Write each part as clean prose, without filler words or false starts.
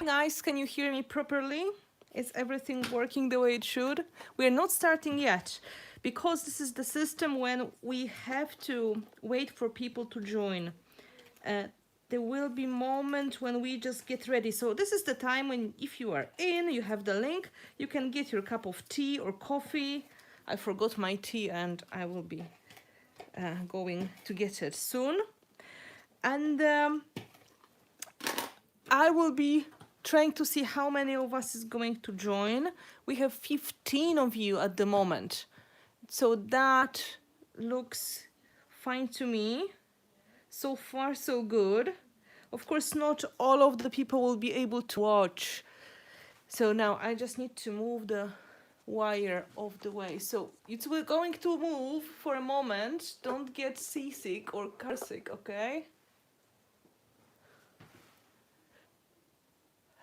Guys, can you hear me properly? Is everything working the way it should? We are not starting yet because this is the system when we have to wait for people to join. Uh, there will be moment when we just get ready. So this is the time when if you are in, you have the link, you can get your cup of tea or coffee. I forgot my tea and I will be going to get it soon. And I will be trying to see how many of us is going to join. We have 15 of you at the moment. So that looks fine to me. So far, so good. Of course, not all of the people will be able to watch. So now I just need to move the wire off the way. So it's going to move for a moment. Don't get seasick or car sick, okay?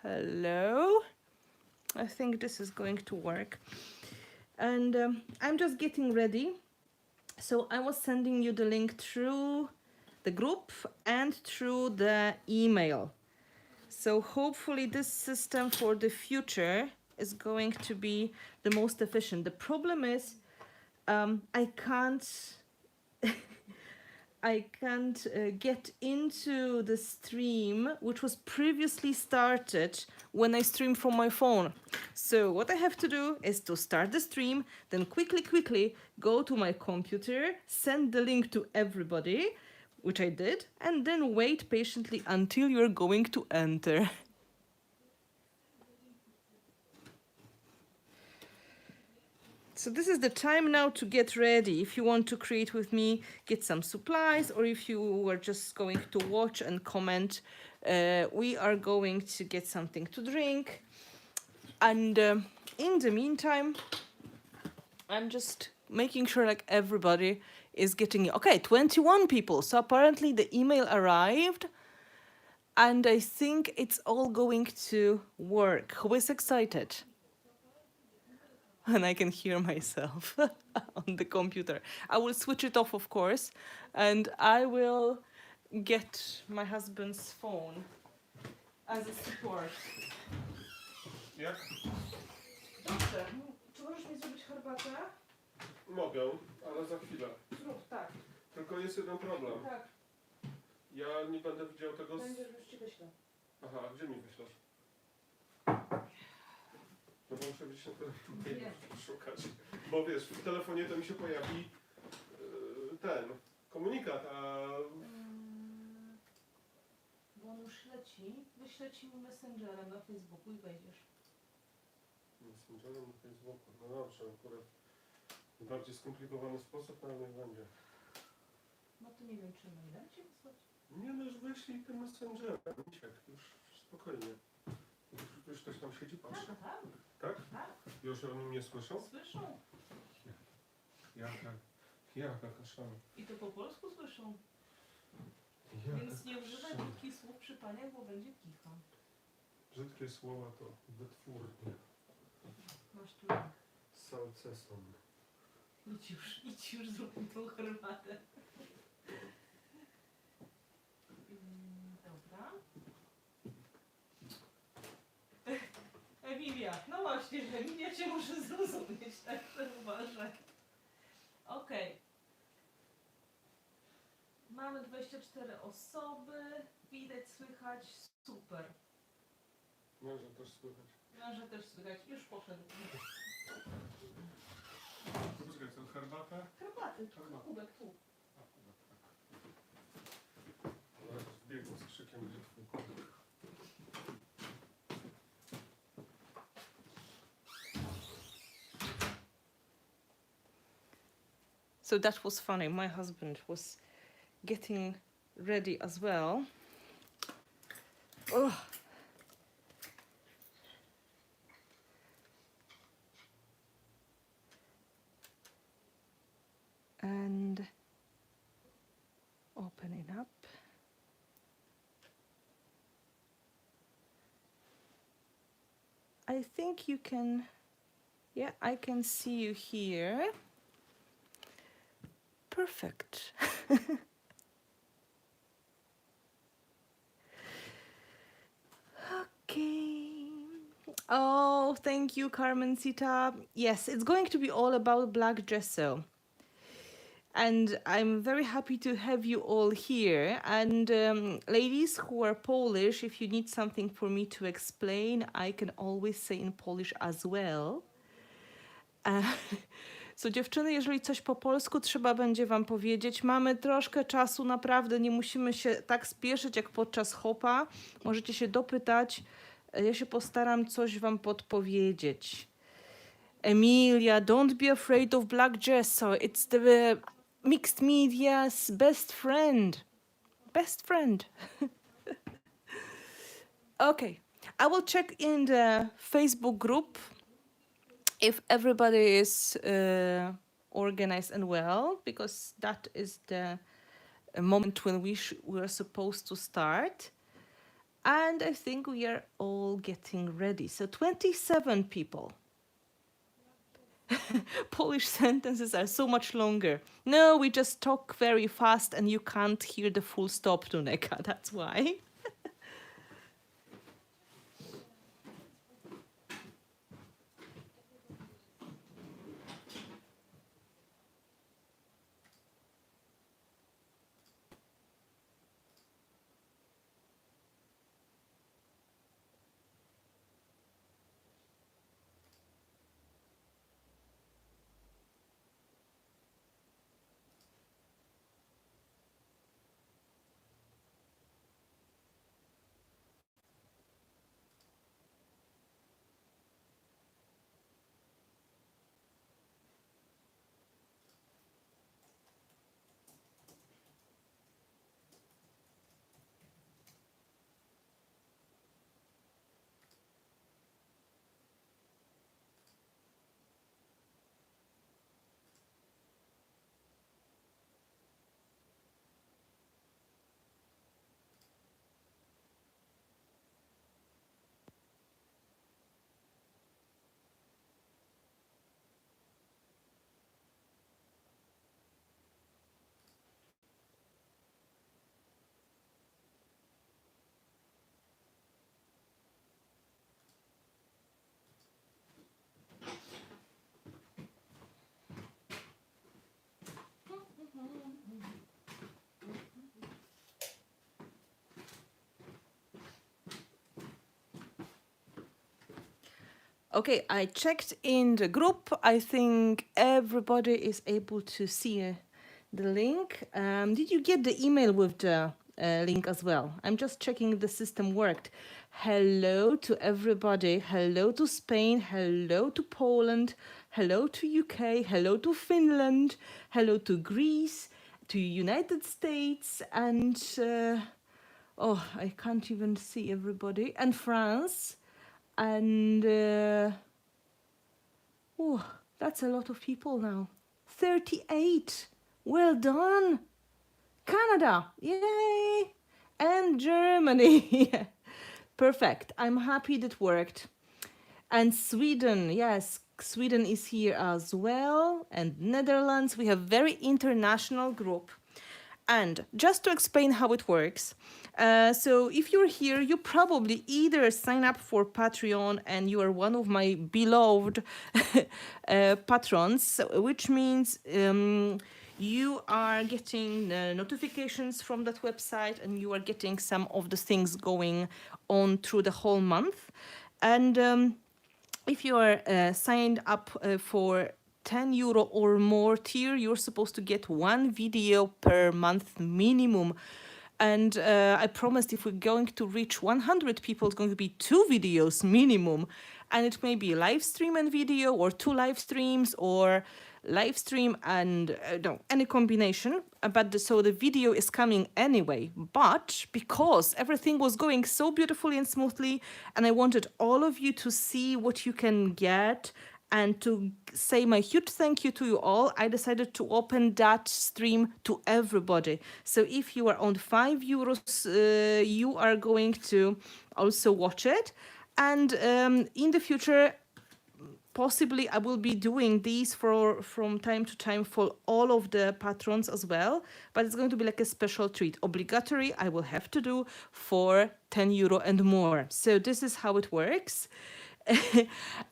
Hello. I think this is going to work. And I'm just getting ready. So I was sending you the link through the group and through the email. So hopefully this system for the future is going to be the most efficient. The problem is I can't get into the stream which was previously started when I stream from my phone. So what I have to do is to start the stream, then quickly go to my computer, send the link to everybody, which I did, and then wait patiently until you're going to enter. So this is the time now to get ready. If you want to create with me, get some supplies, or if you were just going to watch and comment, we are going to get something to drink. And in the meantime, I'm just making sure like everybody is getting, okay, 21 people. So apparently the email arrived and I think it's all going to work. Who is excited? And I can hear myself on the computer. I will switch it off, of course, and I will get my husband's phone as a support. Jak? Dobrze, czy możesz mi zrobić herbatę? Mogę, ale za chwilę. Zrób, tak. Tylko jest jeden problem. Tak. Ja nie będę widział tego Będziesz, już ci wyślę. Aha, a gdzie mi wyślesz? No bo muszę gdzieś na telefonie szukać. Bo wiesz, w telefonie to mi się pojawi ten komunikat, a... Bo on już leci. Wyślę ci Messengerem na Facebooku i wejdziesz. Messengerem na Facebooku. No dobrze, akurat w bardziej skomplikowany sposób, ale niech będzie. No to nie wiem, czy mailem ci wysłać. Nie no, już wyślij tym Messengerem. Misiek, już spokojnie. Już ktoś tam siedzi, patrzy? Tak, Tak? tak. Już oni mnie słyszą? Słyszą. Jaka kaszana. I to po polsku słyszą. Jaka Więc nie używaj kaszana. brzydkich słów przy paniach, bo będzie kicha. Brzydkie słowa to wytwórnie. Masz tu link. Salceson. Idź już zrób tą herbatę. Dobra. Emilia, no właśnie, że Emilia cię może zrozumieć, tak to uważaj. Okej. Mamy 24 osoby, widać, słychać, super. Może też słychać. Męża też słychać, już poszedł. Poczekaj, co, herbatę? Herbaty, kubek tu. A, kubek, tak. Zaraz biegł z krzykiem, gdzie twój kubek. So that was funny. My husband was getting ready as well. Ugh. And opening up. I think you can, yeah, I can see you here. Perfect. Okay. Oh, thank you, Carmencita. Yes, it's going to be all about black gesso. And I'm very happy to have you all here. And ladies who are Polish, if you need something for me to explain, I can always say in Polish as well. E, So dziewczyny, jeżeli coś po polsku trzeba będzie wam powiedzieć, mamy troszkę czasu, naprawdę nie musimy się tak spieszyć jak podczas hopa. Możecie się dopytać, ja się postaram coś wam podpowiedzieć. Emilia, don't be afraid of black gesso. It's the mixed media's best friend. Best friend. Okay, I will check in the Facebook group if everybody is organized and well, because that is the moment when we are supposed to start. And I think we are all getting ready. So 27 people. Polish sentences are so much longer. No, we just talk very fast and you can't hear the full stop, Tuneka. That's why. Okay, I checked in the group. I think everybody is able to see the link. Did you get the email with the link as well? I'm just checking the system worked. Hello to everybody. Hello to Spain. Hello to Poland. Hello to UK. Hello to Finland. Hello to Greece. To United States. And oh, I can't even see everybody. And France. And oh, that's a lot of people now. 38. Well done. Canada. Yay. And Germany. Perfect. I'm happy that worked. And Sweden. Yes, Sweden is here as well. And Netherlands. We have very international group. And just to explain how it works, so if you're here, you probably either sign up for Patreon and you are one of my beloved patrons, which means you are getting notifications from that website and you are getting some of the things going on through the whole month. And if you are signed up for €10 or more tier, you're supposed to get one video per month minimum. And I promised if we're going to reach 100 people, it's going to be 2 videos minimum. And it may be live stream and video, or 2 live streams, or live stream and no, any combination. But so the video is coming anyway. But because everything was going so beautifully and smoothly, and I wanted all of you to see what you can get, and to say my huge thank you to you all, I decided to open that stream to everybody. So if you are on €5, you are going to also watch it. And in the future, possibly I will be doing these from time to time for all of the patrons as well. But it's going to be like a special treat. Obligatory, I will have to do for €10 and more. So this is how it works.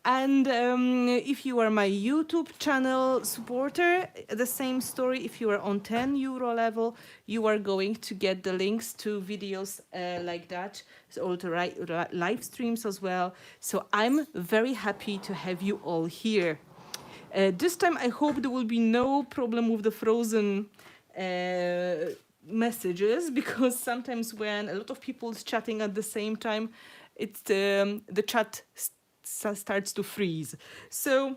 And if you are my YouTube channel supporter, the same story. If you are on €10 level, you are going to get the links to videos like that, so all the live streams as well. So I'm very happy to have you all here. This time I hope there will be no problem with the frozen messages, because sometimes when a lot of people is chatting at the same time, it's the chat starts to freeze. So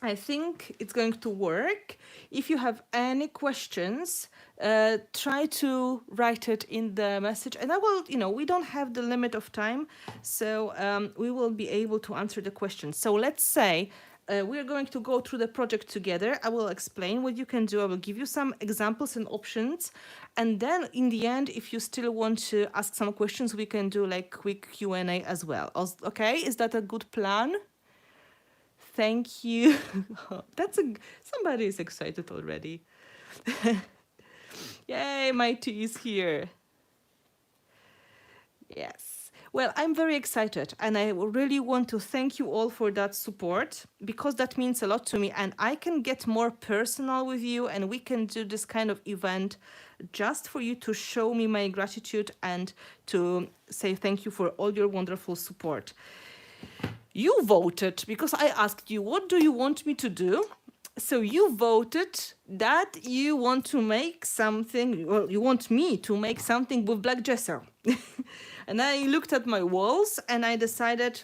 I think it's going to work. If you have any questions, try to write it in the message, and I will, we don't have the limit of time, so we will be able to answer the questions. So let's say we're going to go through the project together. I will explain what you can do. I will give you some examples and options. And then in the end, if you still want to ask some questions, we can do like quick Q&A as well. Okay, is that a good plan? Thank you. Somebody is excited already. Yay, my tea is here. Yes. Well, I'm very excited, and I really want to thank you all for that support, because that means a lot to me, and I can get more personal with you, and we can do this kind of event just for you to show me my gratitude and to say thank you for all your wonderful support. You voted, because I asked you, what do you want me to do? So you voted that you want to make something, well, you want me to make something with black gesso. And I looked at my walls and I decided,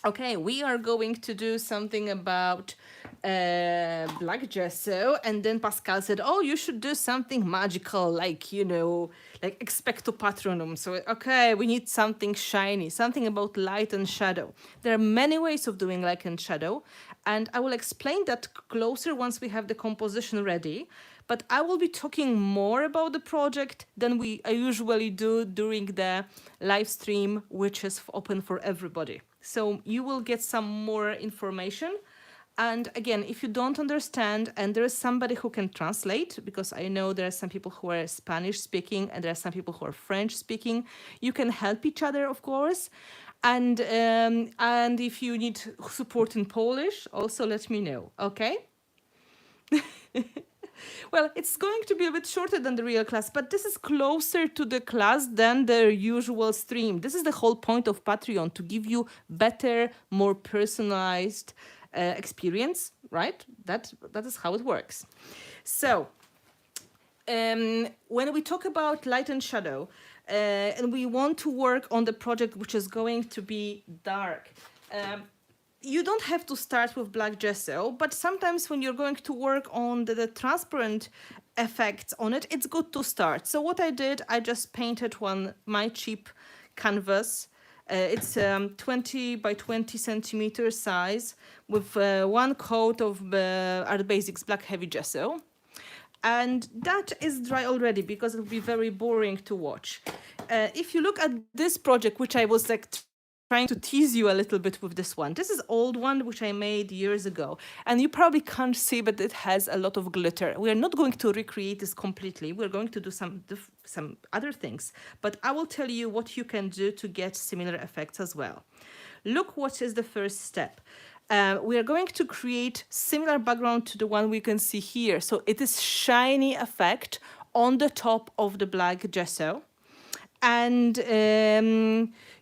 okay, we are going to do something about black gesso. And then Pascal said, oh, you should do something magical, like, like expecto patronum. So, okay, we need something shiny, something about light and shadow. There are many ways of doing light and shadow, and I will explain that closer once we have the composition ready. But I will be talking more about the project than I usually do during the live stream, which is open for everybody. So you will get some more information. And again, if you don't understand, and there is somebody who can translate, because I know there are some people who are Spanish speaking and there are some people who are French speaking, you can help each other, of course. And if you need support in Polish, also let me know, okay? Well, it's going to be a bit shorter than the real class, but this is closer to the class than the usual stream. This is the whole point of Patreon, to give you better, more personalized experience, right? That is how it works. So when we talk about light and shadow, and we want to work on the project which is going to be dark, you don't have to start with black gesso, but sometimes when you're going to work on the transparent effects on it, it's good to start. So what I did, I just painted my cheap canvas. It's 20 by 20 centimeter size with one coat of Art Basics Black Heavy Gesso. And that is dry already, because it will be very boring to watch. If you look at this project, which I was like trying to tease you a little bit with this one. This is old one, which I made years ago. And you probably can't see, but it has a lot of glitter. We are not going to recreate this completely. We're going to do some other things. But I will tell you what you can do to get similar effects as well. Look what is the first step. We are going to create similar background to the one we can see here. So it is shiny effect on the top of the black gesso. And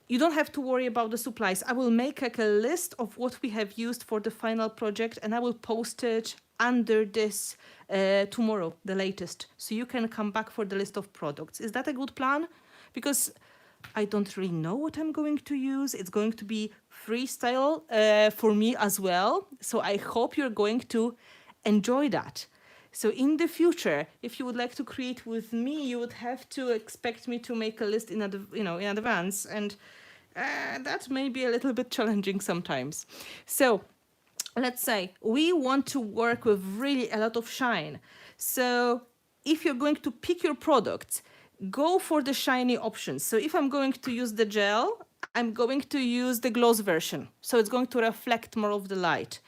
you don't have to worry about the supplies. I will make like a list of what we have used for the final project, and I will post it under this tomorrow, the latest. So you can come back for the list of products. Is that a good plan? Because I don't really know what I'm going to use. It's going to be freestyle for me as well. So I hope you're going to enjoy that. So in the future, if you would like to create with me, you would have to expect me to make a list in advance, and that may be a little bit challenging sometimes. So let's say we want to work with really a lot of shine. So if you're going to pick your products, go for the shiny options. So if I'm going to use the gel, I'm going to use the gloss version. So it's going to reflect more of the light.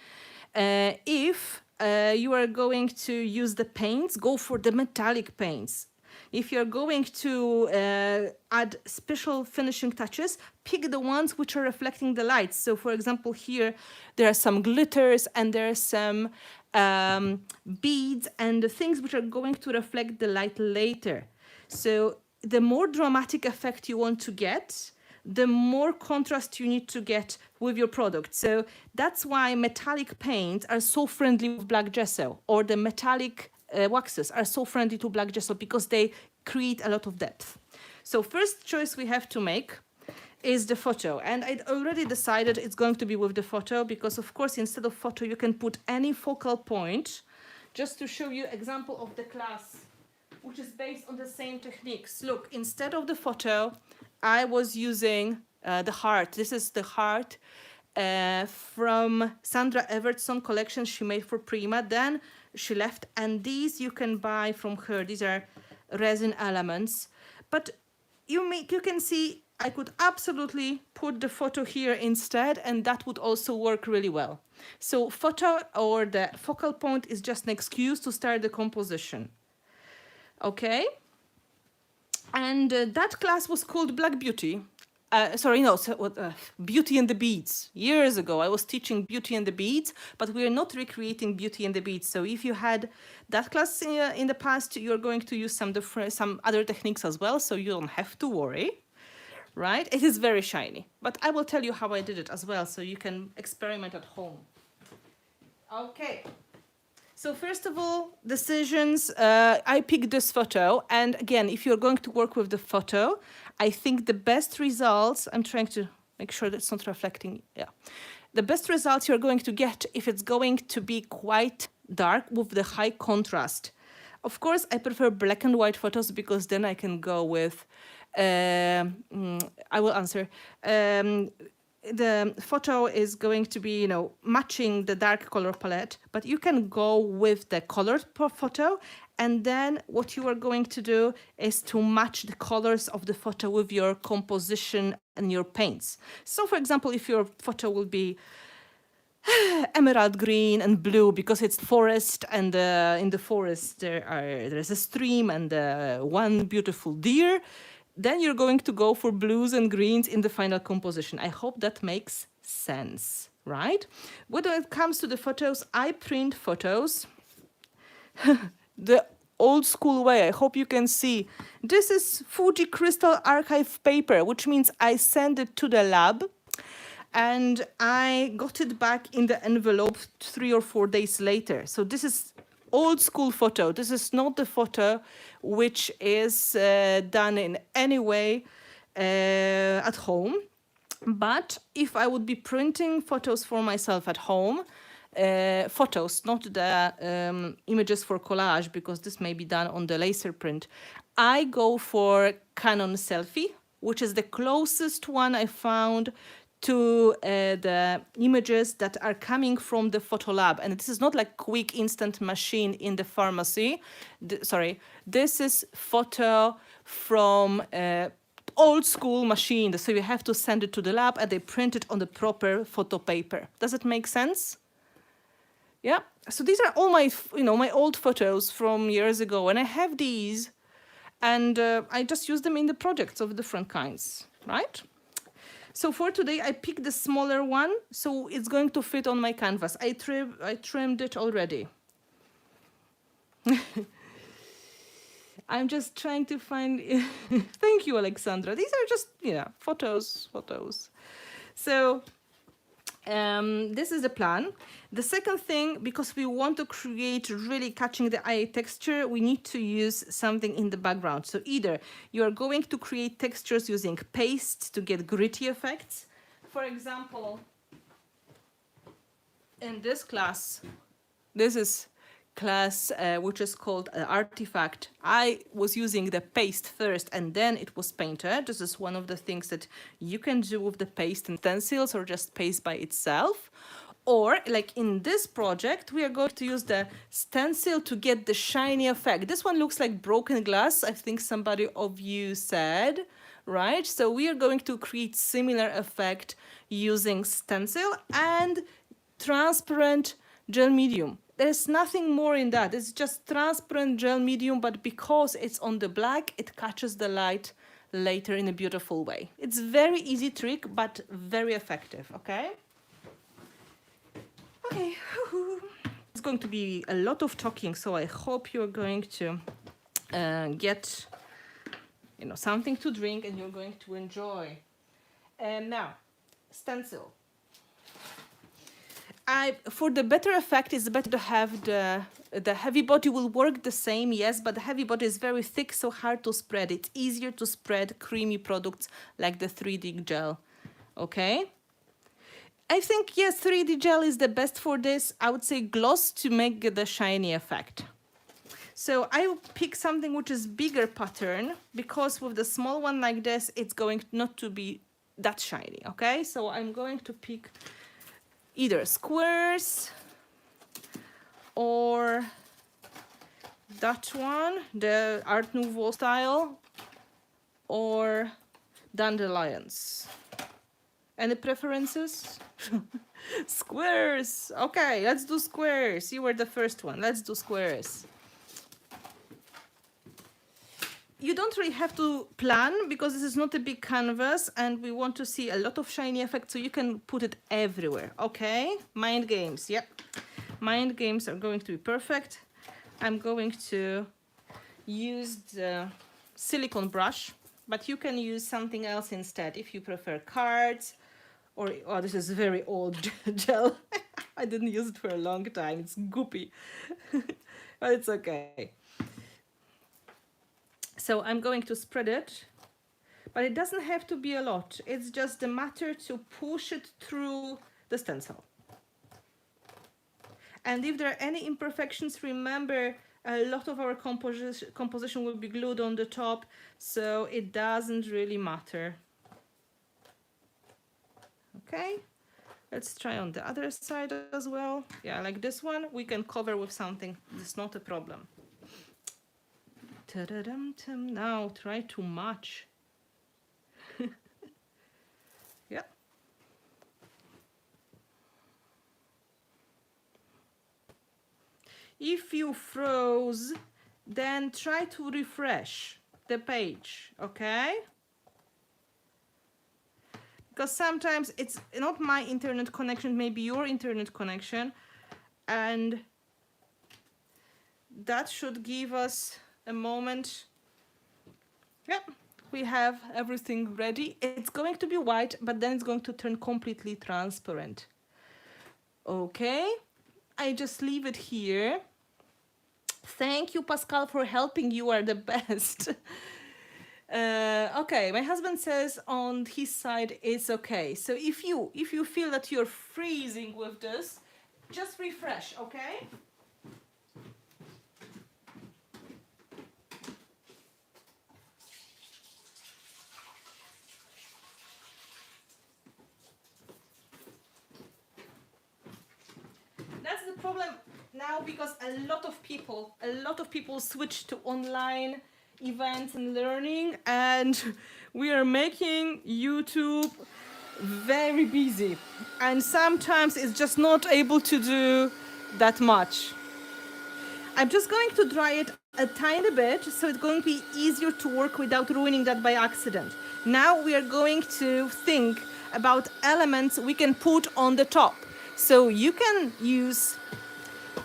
If you are going to use the paints, go for the metallic paints. If you're going to add special finishing touches, pick the ones which are reflecting the light. So for example, here, there are some glitters and there are some beads and the things which are going to reflect the light later. So the more dramatic effect you want to get, the more contrast you need to get with your product. So that's why metallic paints are so friendly with black gesso, or the metallic waxes are so friendly to black gesso because they create a lot of depth. So first choice we have to make is the photo. And I'd already decided it's going to be with the photo because, of course, instead of photo, you can put any focal point. Just to show you example of the class, which is based on the same techniques. Look, instead of the photo, I was using the heart. This is the heart from Sandra Evertson collection she made for Prima. Then she left, and these you can buy from her. These are resin elements. But you can see I could absolutely put the photo here instead, and that would also work really well. So photo or the focal point is just an excuse to start the composition. Okay? And that class was called Black Beauty. Beauty and the Beads. Years ago, I was teaching Beauty and the Beads, but we are not recreating Beauty and the Beads. So if you had that class in the past, you're going to use some other techniques as well, so you don't have to worry, right? It is very shiny, but I will tell you how I did it as well, so you can experiment at home. Okay. So first of all, decisions, I picked this photo. And again, if you're going to work with the photo, I think the best results, I'm trying to make sure that it's not reflecting. Yeah. The best results you're going to get if it's going to be quite dark with the high contrast. Of course, I prefer black and white photos because then I can go with, I will answer. The photo is going to be, matching the dark color palette, but you can go with the colored photo, and then what you are going to do is to match the colors of the photo with your composition and your paints. So for example, if your photo will be emerald green and blue because it's forest, and in the forest there's a stream and one beautiful deer, then you're going to go for blues and greens in the final composition. I hope that makes sense, right? When it comes to the photos, I print photos the old school way. I hope you can see. This is Fuji Crystal Archive paper, which means I send it to the lab and I got it back in the envelope 3 or 4 days later. So this is old school photo. This is not the photo which is done in any way at home. But if I would be printing photos for myself at home, photos, not the images for collage, because this may be done on the laser print, I go for Canon Selfie, which is the closest one I found to the images that are coming from the photo lab. And this is not like quick instant machine in the pharmacy. This is photo from old school machine. So you have to send it to the lab and they print it on the proper photo paper. Does it make sense? Yeah. So these are all my, my old photos from years ago. And I have these and I just use them in the projects of different kinds, right? So for today, I picked the smaller one, so it's going to fit on my canvas. I trimmed it already. I'm just trying to find... Thank you, Alexandra. These are just, photos. So this is the plan. The second thing, because we want to create really catching the eye texture, we need to use something in the background. So either you're going to create textures using paste to get gritty effects. For example, in this class, this is class which is called Artifact. I was using the paste first and then it was painted. This is one of the things that you can do with the paste and stencils or just paste by itself. Or like in this project, we are going to use the stencil to get the shiny effect. This one looks like broken glass, I think somebody of you said, right? So we are going to create similar effect using stencil and transparent gel medium. There's nothing more in that. It's just transparent gel medium, but because it's on the black, it catches the light later in a beautiful way. It's very easy trick, but very effective, okay? Okay, it's going to be a lot of talking, so I hope you're going to get, you know, something to drink and you're going to enjoy. And now, stencil. For the better effect, it's better to have the heavy body will work the same, yes, but the heavy body is very thick, so hard to spread. It's easier to spread creamy products like the 3D gel, okay? I think, yes, 3D gel is the best for this. I would say gloss to make the shiny effect. So I will pick something which is bigger pattern, because with the small one like this, it's going not to be that shiny, okay? So I'm going to pick either squares or that one, the Art Nouveau style, or dandelions. Any preferences? Squares. Okay, let's do squares. You were the first one. Let's do squares. You don't really have to plan because this is not a big canvas and we want to see a lot of shiny effects, so you can put it everywhere, okay? Mind games, yep. Mind games are going to be perfect. I'm going to use the silicone brush, but you can use something else instead if you prefer cards or, oh, this is very old gel. I didn't use it for a long time. It's goopy, but it's okay. So I'm going to spread it, but it doesn't have to be a lot. It's just the matter to push it through the stencil. And if there are any imperfections, remember a lot of our composition will be glued on the top, so it doesn't really matter. Okay, let's try on the other side as well. Yeah, like this one, we can cover with something. It's not a problem. Ta-da-dum-tum. Now try to match. Yeah. If you froze, then try to refresh the page, okay? Because sometimes it's not my internet connection, maybe your internet connection, and that should give us a moment. Yep, we have everything ready. It's going to be white, but then it's going to turn completely transparent. Okay, I just leave it here. Thank you, Pascal, for helping. You are the best. Okay, my husband says on his side it's okay. So if you feel that you're freezing with this, just refresh, okay? That's the problem now, because a lot of people switch to online events and learning, and we are making YouTube very busy, and sometimes it's just not able to do that much. I'm just going to dry it a tiny bit, so it's going to be easier to work without ruining that by accident. Now we are going to think about elements we can put on the top. So you can use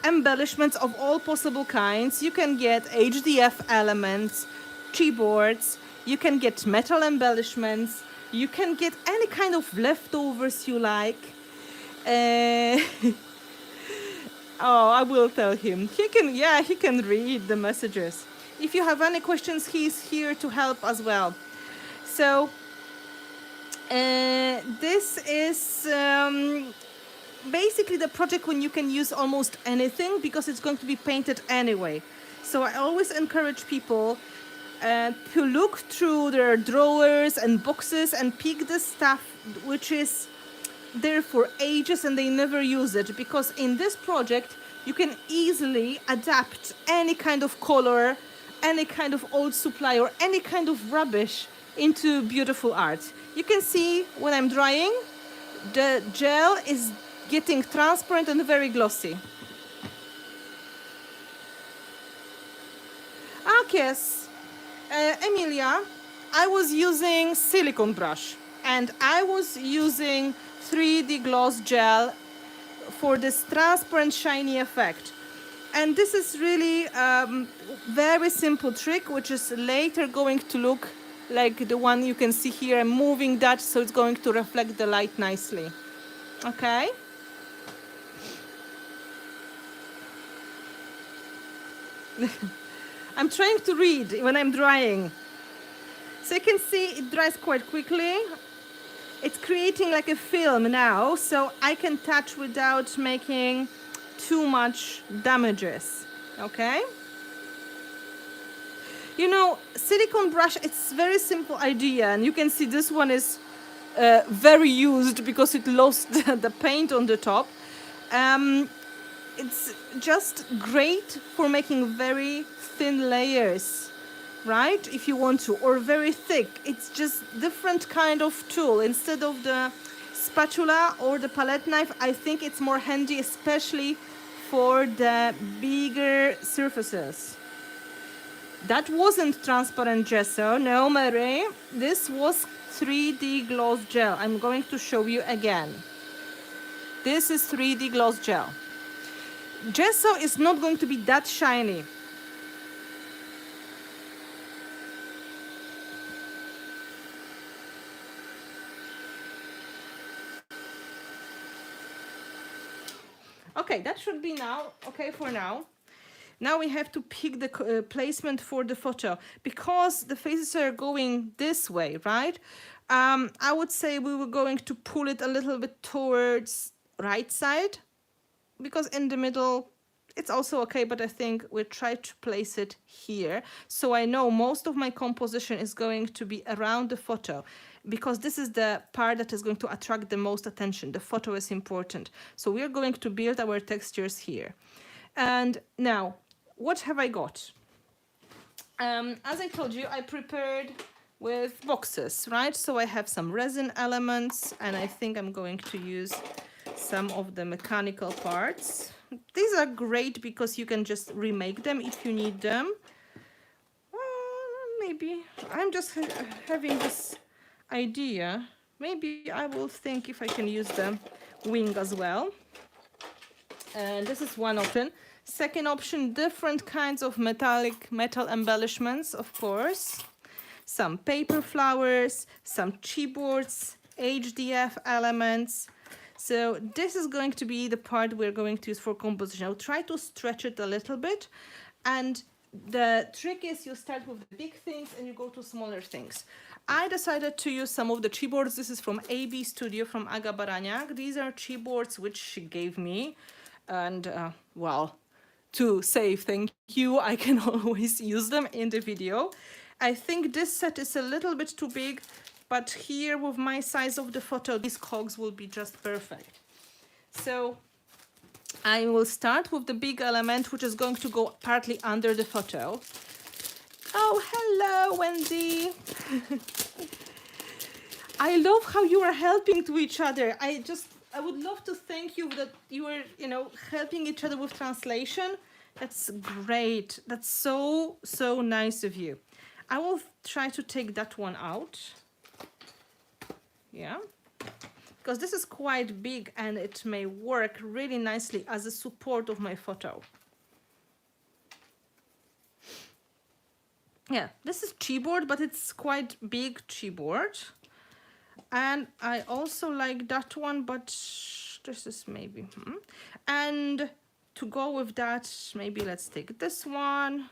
embellishments of all possible kinds. You can get HDF elements, chipboards, you can get metal embellishments, you can get any kind of leftovers you like. Oh, I will tell him. He can read the messages. If you have any questions, he's here to help as well. So this is basically the project when you can use almost anything, because it's going to be painted anyway. So I always encourage people to look through their drawers and boxes and pick the stuff which is there for ages and they never use it, because in this project you can easily adapt any kind of color, any kind of old supply or any kind of rubbish into beautiful art. You can see when I'm drying, the gel is getting transparent and very glossy. case, Emilia, I was using silicone brush and I was using 3D gloss gel for this transparent shiny effect. And this is really very simple trick, which is later going to look like the one you can see here. I'm moving that so it's going to reflect the light nicely. Okay. I'm trying to read when I'm drying. So you can see it dries quite quickly. It's creating like a film now, so I can touch without making too much damages, okay? You know, silicone brush, it's a very simple idea, and you can see this one is very used because it lost the paint on the top. It's just great for making very thin layers, right? If you want to, or very thick. It's just different kind of tool. Instead of the spatula or the palette knife, I think it's more handy, especially for the bigger surfaces. That wasn't transparent gesso, no, Mary. This was 3D gloss gel. I'm going to show you again. This is 3D gloss gel. Gesso is not going to be that shiny. Okay, that should be now okay for now. Now we have to pick the placement for the photo because the faces are going this way, right? I would say we were going to pull it a little bit towards right side because in the middle it's also okay, but I think we'll try to place it here. So I know most of my composition is going to be around the photo because this is the part that is going to attract the most attention. The photo is important. So we are going to build our textures here. And now, what have I got? As I told you, I prepared with boxes, right? So I have some resin elements, and I think I'm going to use some of the mechanical parts. These are great because you can just remake them if you need them. Maybe I'm just having this idea. Maybe I will think if I can use the wing as well. And this is one option. Second option, different kinds of metal embellishments, of course. Some paper flowers, some chipboards, HDF elements. So this is going to be the part we're going to use for composition. I'll try to stretch it a little bit. And the trick is you start with the big things and you go to smaller things. I decided to use some of the chipboards. This is from AB Studio, from Aga Baraniak. These are chipboards which she gave me. And, well, to say thank you, I can always use them in the video. I think this set is a little bit too big, but here with my size of the photo, these cogs will be just perfect. So I will start with the big element, which is going to go partly under the photo. Oh, hello, Wendy. I love how you are helping to each other. I would love to thank you that you were, helping each other with translation. That's great. That's so, so nice of you. I will try to take that one out. Yeah. Because this is quite big and it may work really nicely as a support of my photo. Yeah, this is chipboard, but it's quite big chipboard. And I also like that one, but this is maybe... And to go with that, maybe let's take this one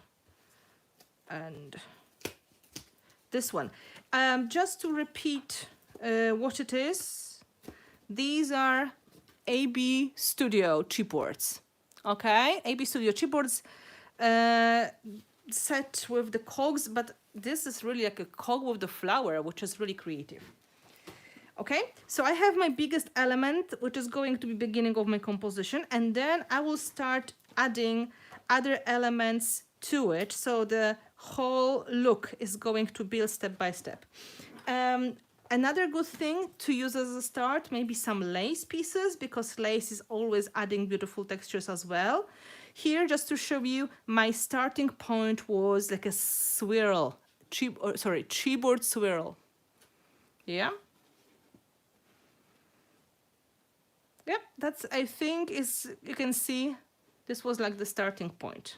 and this one. Just to repeat what it is, these are AB Studio chipboards. Okay, AB Studio chipboards set with the cogs, but this is really like a cog with the flower, which is really creative. Okay, so I have my biggest element, which is going to be beginning of my composition, and then I will start adding other elements to it, so the whole look is going to build step by step. Another good thing to use as a start, maybe some lace pieces, because lace is always adding beautiful textures as well. Here, just to show you, my starting point was like a swirl, chipboard swirl. Yeah. Yep, that's, I think, is, you can see, this was like the starting point.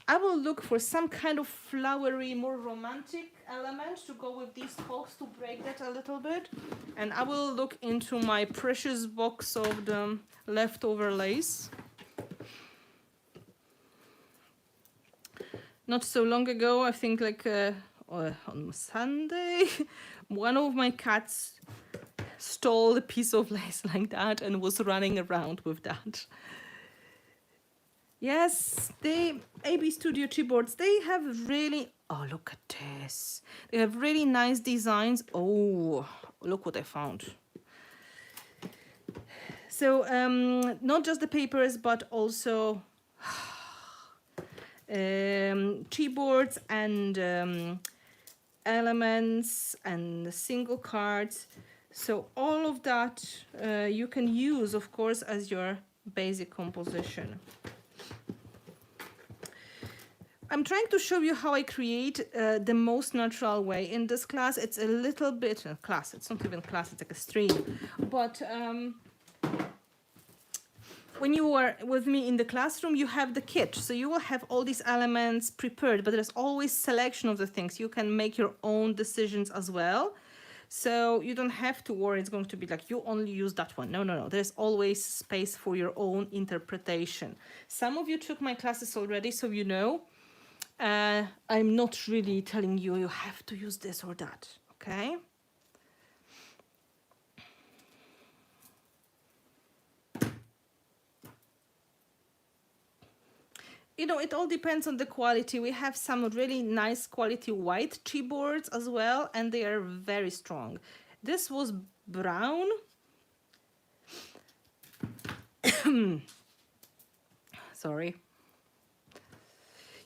I will look for some kind of flowery, more romantic element to go with these cogs to break that a little bit. And I will look into my precious box of the leftover lace. Not so long ago, I think like on Sunday, one of my cats stole a piece of lace like that and was running around with that. Yes, the AB Studio chipboards, they have really, oh, look at this. They have really nice designs. Oh, look what I found. So not just the papers, but also chipboards and elements and single cards. So all of that you can use, of course, as your basic composition. I'm trying to show you how I create the most natural way. In this class, it's a little bit, it's not even class, it's like a stream. But when you are with me in the classroom, you have the kit. So you will have all these elements prepared, but there's always selection of the things. You can make your own decisions as well. So you don't have to worry it's going to be like, you only use that one. No, no, no. There's always space for your own interpretation. Some of you took my classes already, so you know. I'm not really telling you, you have to use this or that, okay? You know, it all depends on the quality. We have some really nice quality white chipboards as well, and they are very strong. This was brown. Sorry.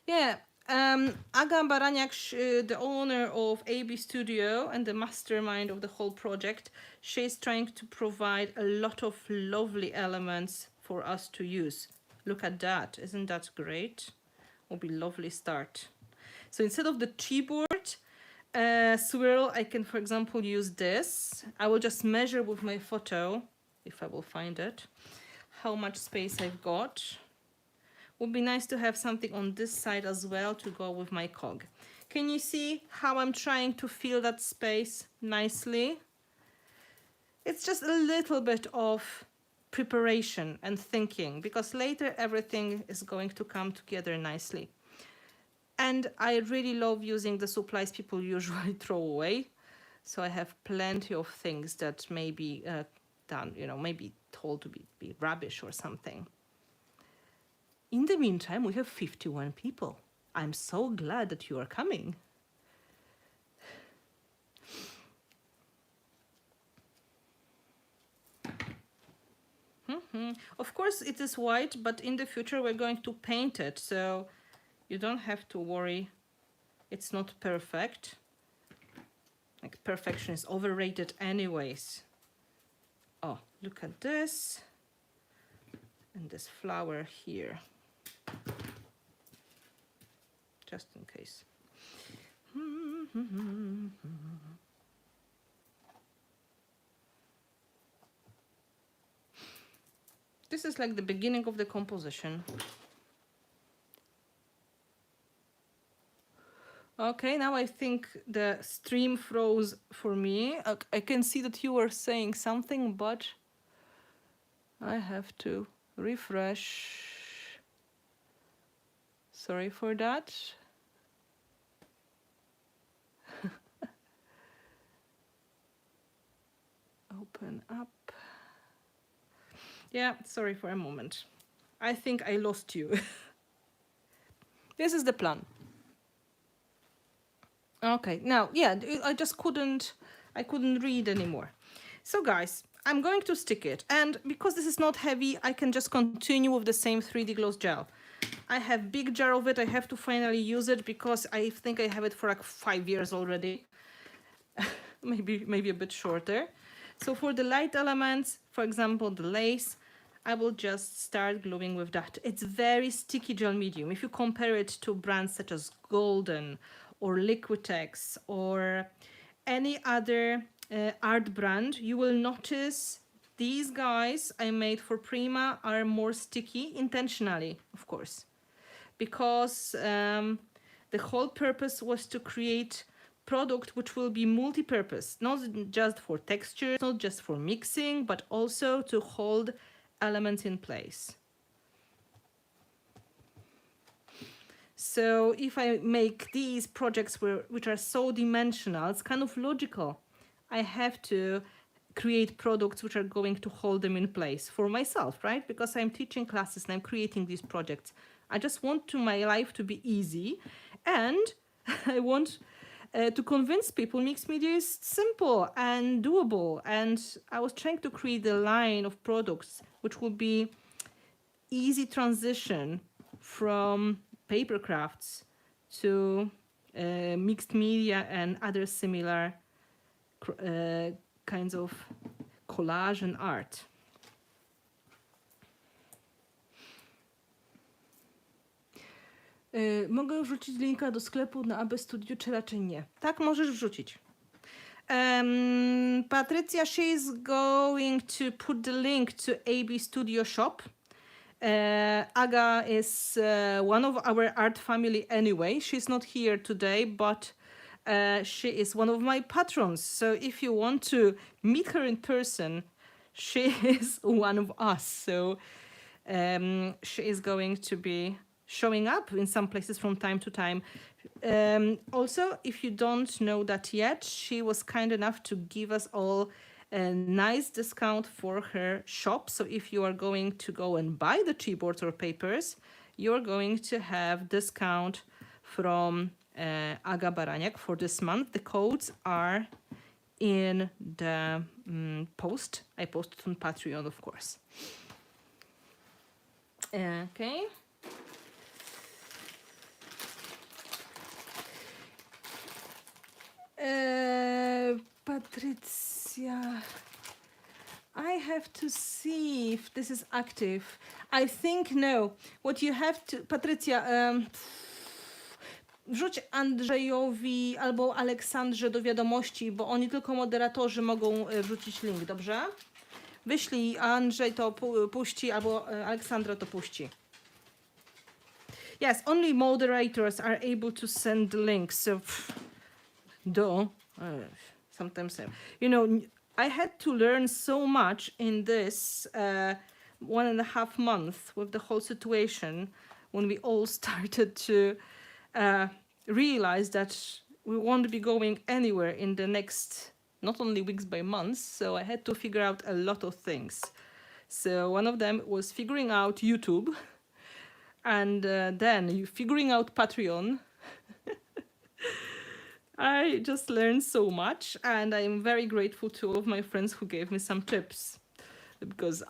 Yeah. Aga Baraniak, the owner of AB Studio and the mastermind of the whole project, she's trying to provide a lot of lovely elements for us to use. Look at that, isn't that great? Will be lovely start. So instead of the chipboard swirl, I can, for example, use this. I will just measure with my photo, if I will find it, how much space I've got. Would be nice to have something on this side as well to go with my cog. Can you see how I'm trying to fill that space nicely? It's just a little bit of preparation and thinking, because later everything is going to come together nicely. And I really love using the supplies people usually throw away. So I have plenty of things that may be done, you know, maybe told to be rubbish or something. In the meantime, we have 51 people. I'm so glad that you are coming. Of course, it is white, but in the future, we're going to paint it. So you don't have to worry. It's not perfect. Like, perfection is overrated anyways. Oh, look at this. And this flower here. Just in case. This is like the beginning of the composition. Okay, now I think the stream froze for me. I can see that you were saying something, but I have to refresh. Sorry for that. Open up. Yeah, sorry for a moment. I think I lost you. This is the plan. Okay, now, yeah, I just couldn't read anymore. So guys, I'm going to stick it. And because this is not heavy, I can just continue with the same 3D gloss gel. I have big jar of it. I have to finally use it because I think I have it for like 5 years already. maybe a bit shorter. So for the light elements, for example, the lace, I will just start gluing with that. It's very sticky gel medium. If you compare it to brands such as Golden or Liquitex or any other art brand, you will notice these guys I made for Prima are more sticky, intentionally, of course, because the whole purpose was to create product which will be multi-purpose, not just for texture, not just for mixing, but also to hold elements in place. So if I make these projects which are so dimensional, it's kind of logical. I have to create products which are going to hold them in place for myself, right? Because I'm teaching classes and I'm creating these projects. I just want my life to be easy, and I want to convince people mixed media is simple and doable. And I was trying to create a line of products which would be easy transition from paper crafts to mixed media and other similar kinds of collage and art. Mogę wrzucić linka do sklepu na AB Studio, czy raczej nie? Tak, możesz wrzucić. Patrycja, she is going to put the link to AB Studio shop. Aga is one of our art family anyway. She's not here today, but she is one of my patrons. So if you want to meet her in person, she is one of us. So she is going to be showing up in some places from time to time. Also, if you don't know that yet, she was kind enough to give us all a nice discount for her shop. So if you are going to go and buy the chipboards or papers, you're going to have discount from Aga Baraniak for this month. The codes are in the post. I posted on Patreon, of course. Okay. Patricia, I have to see if this is active. I think no. What you have to, Patricia, wrzuć Andrzejowi albo Aleksandrze do wiadomości, bo oni tylko moderatorzy mogą wrzucić link, dobrze? Wyślij, a Andrzej to puści, albo Aleksandra to puści. Yes, only moderators are able to send the links. So, sometimes, you know, I had to learn so much in this 1.5 months with the whole situation when we all started to realize that we won't be going anywhere in the next, not only weeks but months. So I had to figure out a lot of things. So one of them was figuring out YouTube, and then figuring out Patreon. I just learned so much, and I'm very grateful to all of my friends who gave me some tips, because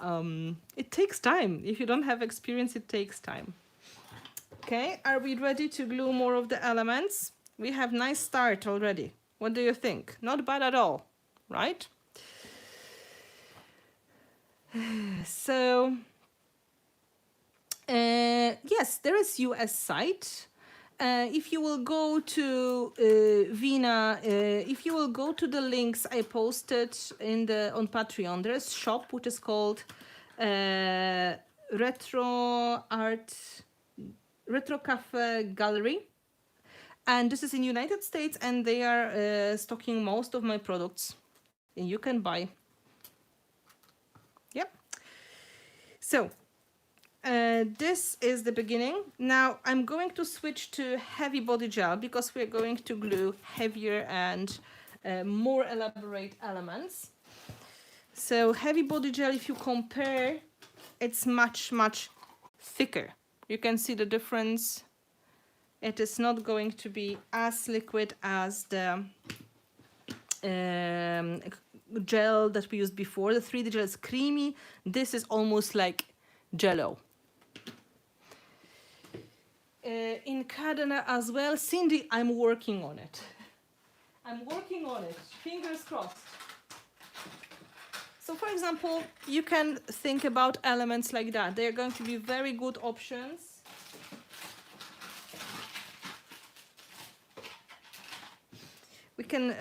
it takes time. If you don't have experience, it takes time. Okay, are we ready to glue more of the elements? We have nice start already. What do you think? Not bad at all, right? So, yes, there is US site. If you will go to Vina, if you will go to the links I posted on Patreon, there's shop which is called Retro Cafe Gallery, and this is in United States, and they are stocking most of my products, and you can buy. Yep. So. This is the beginning. Now I'm going to switch to heavy body gel because we're going to glue heavier and more elaborate elements. So heavy body gel, if you compare, it's much, much thicker. You can see the difference. It is not going to be as liquid as the gel that we used before. The 3D gel is creamy. This is almost like Jello. In Cadena as well. Cindy, I'm working on it. I'm working on it. Fingers crossed. So for example, you can think about elements like that. They're going to be very good options. We can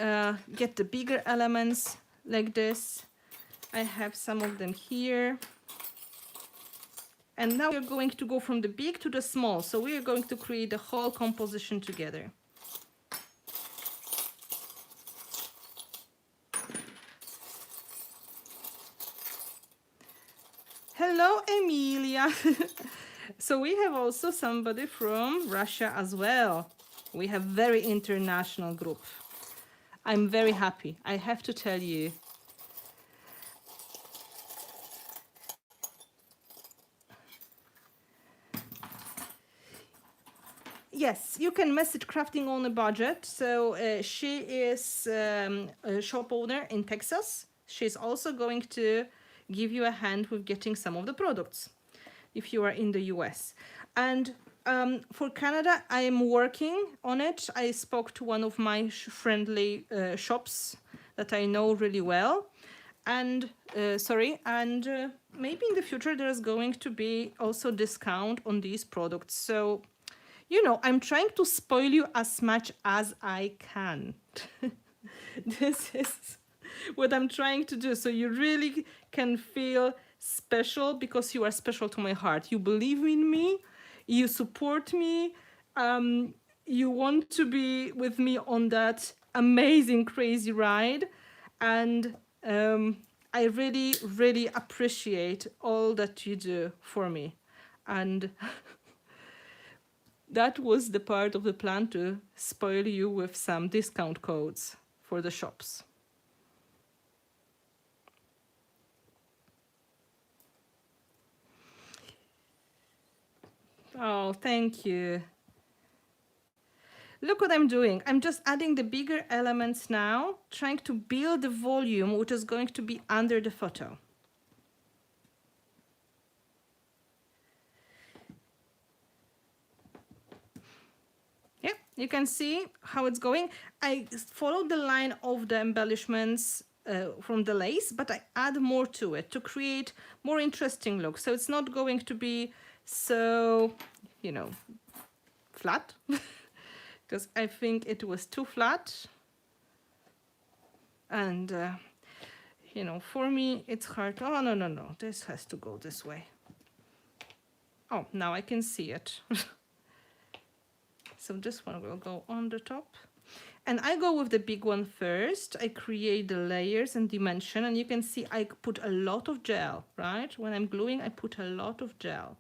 get the bigger elements like this. I have some of them here. And now we're going to go from the big to the small. So we are going to create the whole composition together. Hello, Emilia. So we have also somebody from Russia as well. We have very international group. I'm very happy, I have to tell you. Yes, you can message Crafting on a Budget. So she is a shop owner in Texas. She's also going to give you a hand with getting some of the products if you are in the US. And for Canada, I am working on it. I spoke to one of my friendly shops that I know really well. And maybe in the future there's going to be also discount on these products. So you know, I'm trying to spoil you as much as I can. This is what I'm trying to do. So you really can feel special because you are special to my heart. You believe in me, you support me, you want to be with me on that amazing, crazy ride. And I really, really appreciate all that you do for me. And that was the part of the plan, to spoil you with some discount codes for the shops. Oh, thank you. Look what I'm doing. I'm just adding the bigger elements now, trying to build the volume which is going to be under the photo. Yeah, you can see how it's going. I followed the line of the embellishments from the lace, but I add more to it to create more interesting look. So it's not going to be so, you know, flat, because I think it was too flat. And, you know, for me, it's hard. Oh, no, no, no, this has to go this way. Oh, now I can see it. So this one will go on the top. And I go with the big one first. I create the layers and dimension. And you can see I put a lot of gel, right? When I'm gluing, I put a lot of gel.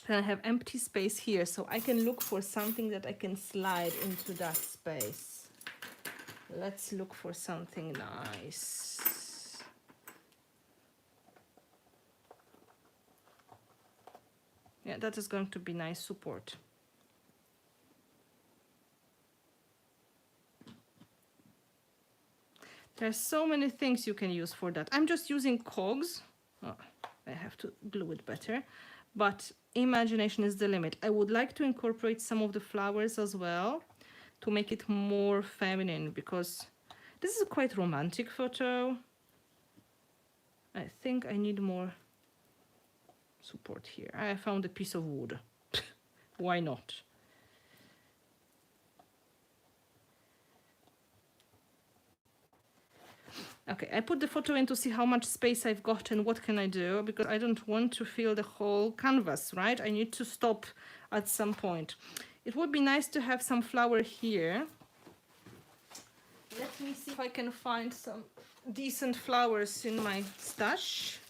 And I have empty space here, so I can look for something that I can slide into that space. Let's look for something nice. Yeah, that is going to be nice support. There's so many things you can use for that. I'm just using Cogs. Oh, I have to glue it better. But imagination is the limit. I would like to incorporate some of the flowers as well to make it more feminine, because this is a quite romantic photo. I think I need more support here. I found a piece of wood. Why not? Okay, I put the photo in to see how much space I've got and what can I do, because I don't want to fill the whole canvas, right? I need to stop at some point. It would be nice to have some flower here. Let me see if I can find some decent flowers in my stash.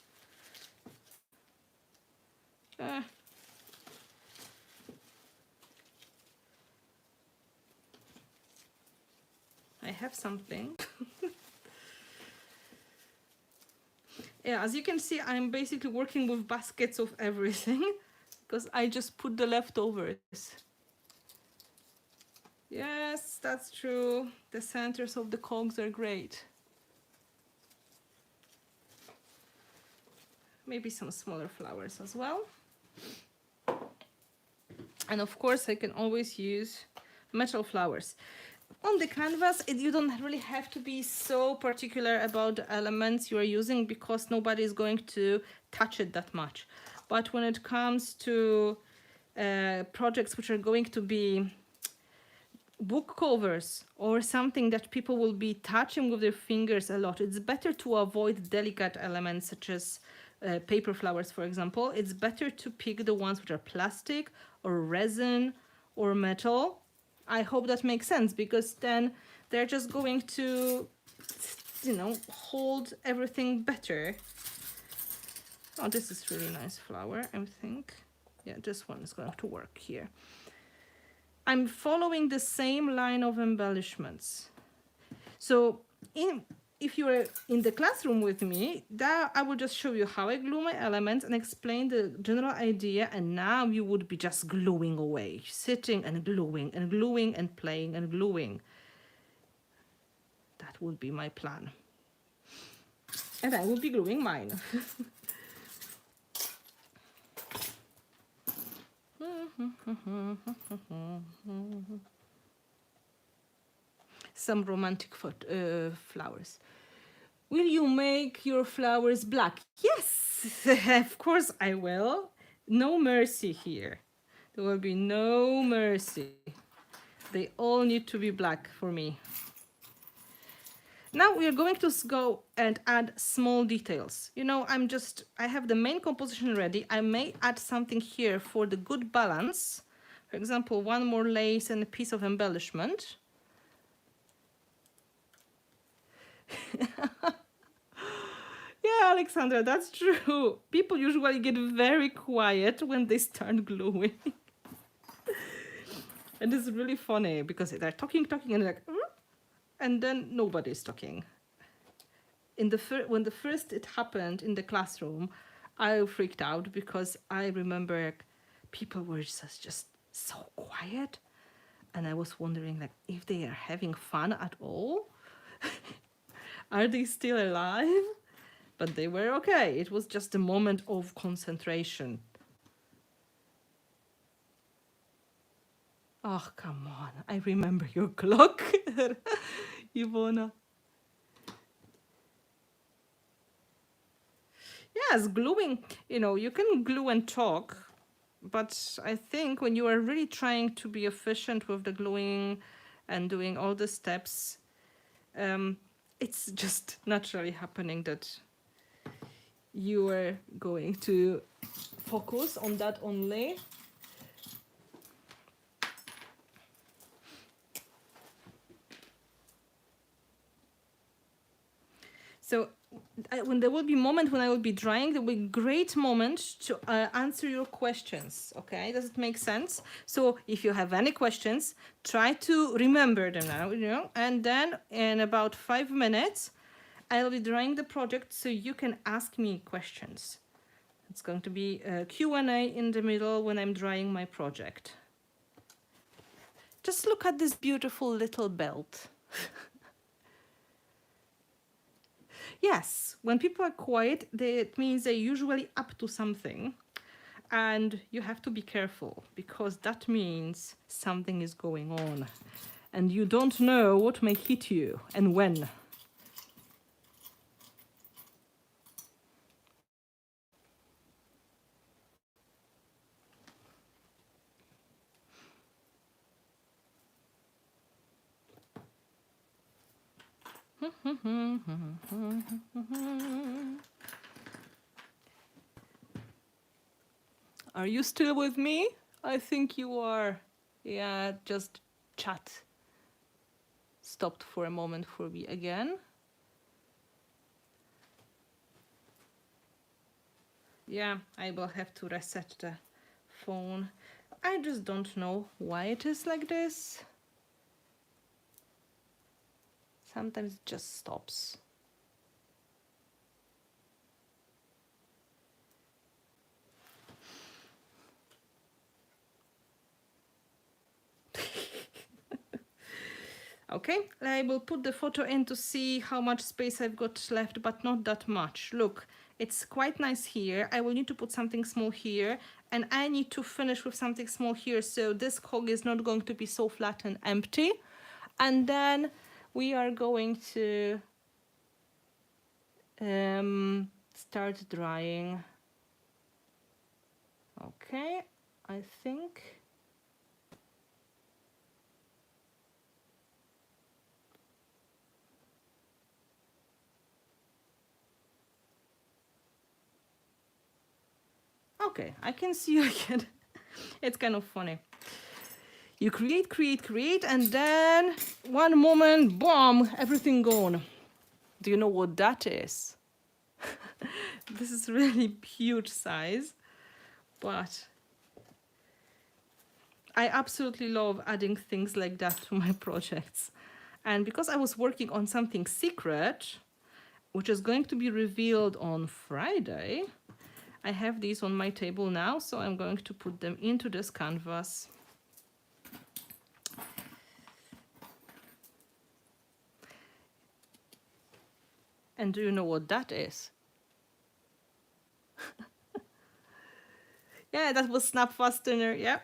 I have something. Yeah, as you can see, I'm basically working with baskets of everything because I just put the leftovers. Yes, that's true. The centers of the cogs are great. Maybe some smaller flowers as well. And of course, I can always use metal flowers. on the canvas, you don't really have to be so particular about the elements you are using because nobody is going to touch it that much. But when it comes to projects which are going to be book covers or something that people will be touching with their fingers a lot, it's better to avoid delicate elements such as paper flowers, for example. It's better to pick the ones which are plastic or resin or metal. I hope that makes sense, because then they're just going to, you know, hold everything better. Oh, this is really nice flower, I think. Yeah, this one is going to work here. I'm following the same line of embellishments. So if you are in the classroom with me, that I will just show you how I glue my elements and explain the general idea, and now you would be just gluing away, sitting and gluing and playing and gluing. That would be my plan. And I will be gluing mine. Some romantic flowers. Will you make your flowers black? Yes, of course I will. No mercy here. There will be no mercy. They all need to be black for me. Now we are going to go and add small details. You know, I have the main composition ready. I may add something here for the good balance. For example, one more lace and a piece of embellishment. Yeah, Alexandra, that's true. People usually get very quiet when they start gluing. And it's really funny because they're talking, and like, and then nobody's talking. When the first it happened in the classroom, I freaked out because I remember people were just so quiet, and I was wondering like if they are having fun at all. Are they still alive? But they were okay. It was just a moment of concentration. Oh, come on. I remember your clock, Ivona. Yes, gluing, you know, you can glue and talk, but I think when you are really trying to be efficient with the gluing and doing all the steps, it's just naturally happening that you are going to focus on that only. So when there will be a moment when I will be drying, there will be a great moment to answer your questions. Okay, does it make sense? So if you have any questions, try to remember them now, you know, and then in about 5 minutes, I'll be drying the project so you can ask me questions. It's going to be a Q&A in the middle when I'm drying my project. Just look at this beautiful little belt. Yes, when people are quiet, it means they're usually up to something. And you have to be careful because that means something is going on. And you don't know what may hit you and when. Are you still with me? I think you are. Yeah, just chat stopped for a moment for me again. Yeah, I will have to reset the phone. I just don't know why it is like this. Sometimes it just stops. Okay, I will put the photo in to see how much space I've got left, but not that much. Look, it's quite nice here. I will need to put something small here, and I need to finish with something small here, so this cog is not going to be so flat and empty. And then we are going to start drying. Okay, I think. Okay, I can see you again. It's kind of funny. You create, and then one moment, boom, everything gone. Do you know what that is? This is really huge size, but I absolutely love adding things like that to my projects. And because I was working on something secret, which is going to be revealed on Friday, I have these on my table now, so I'm going to put them into this canvas. And do you know what that is? Yeah, that was snap fastener, yeah.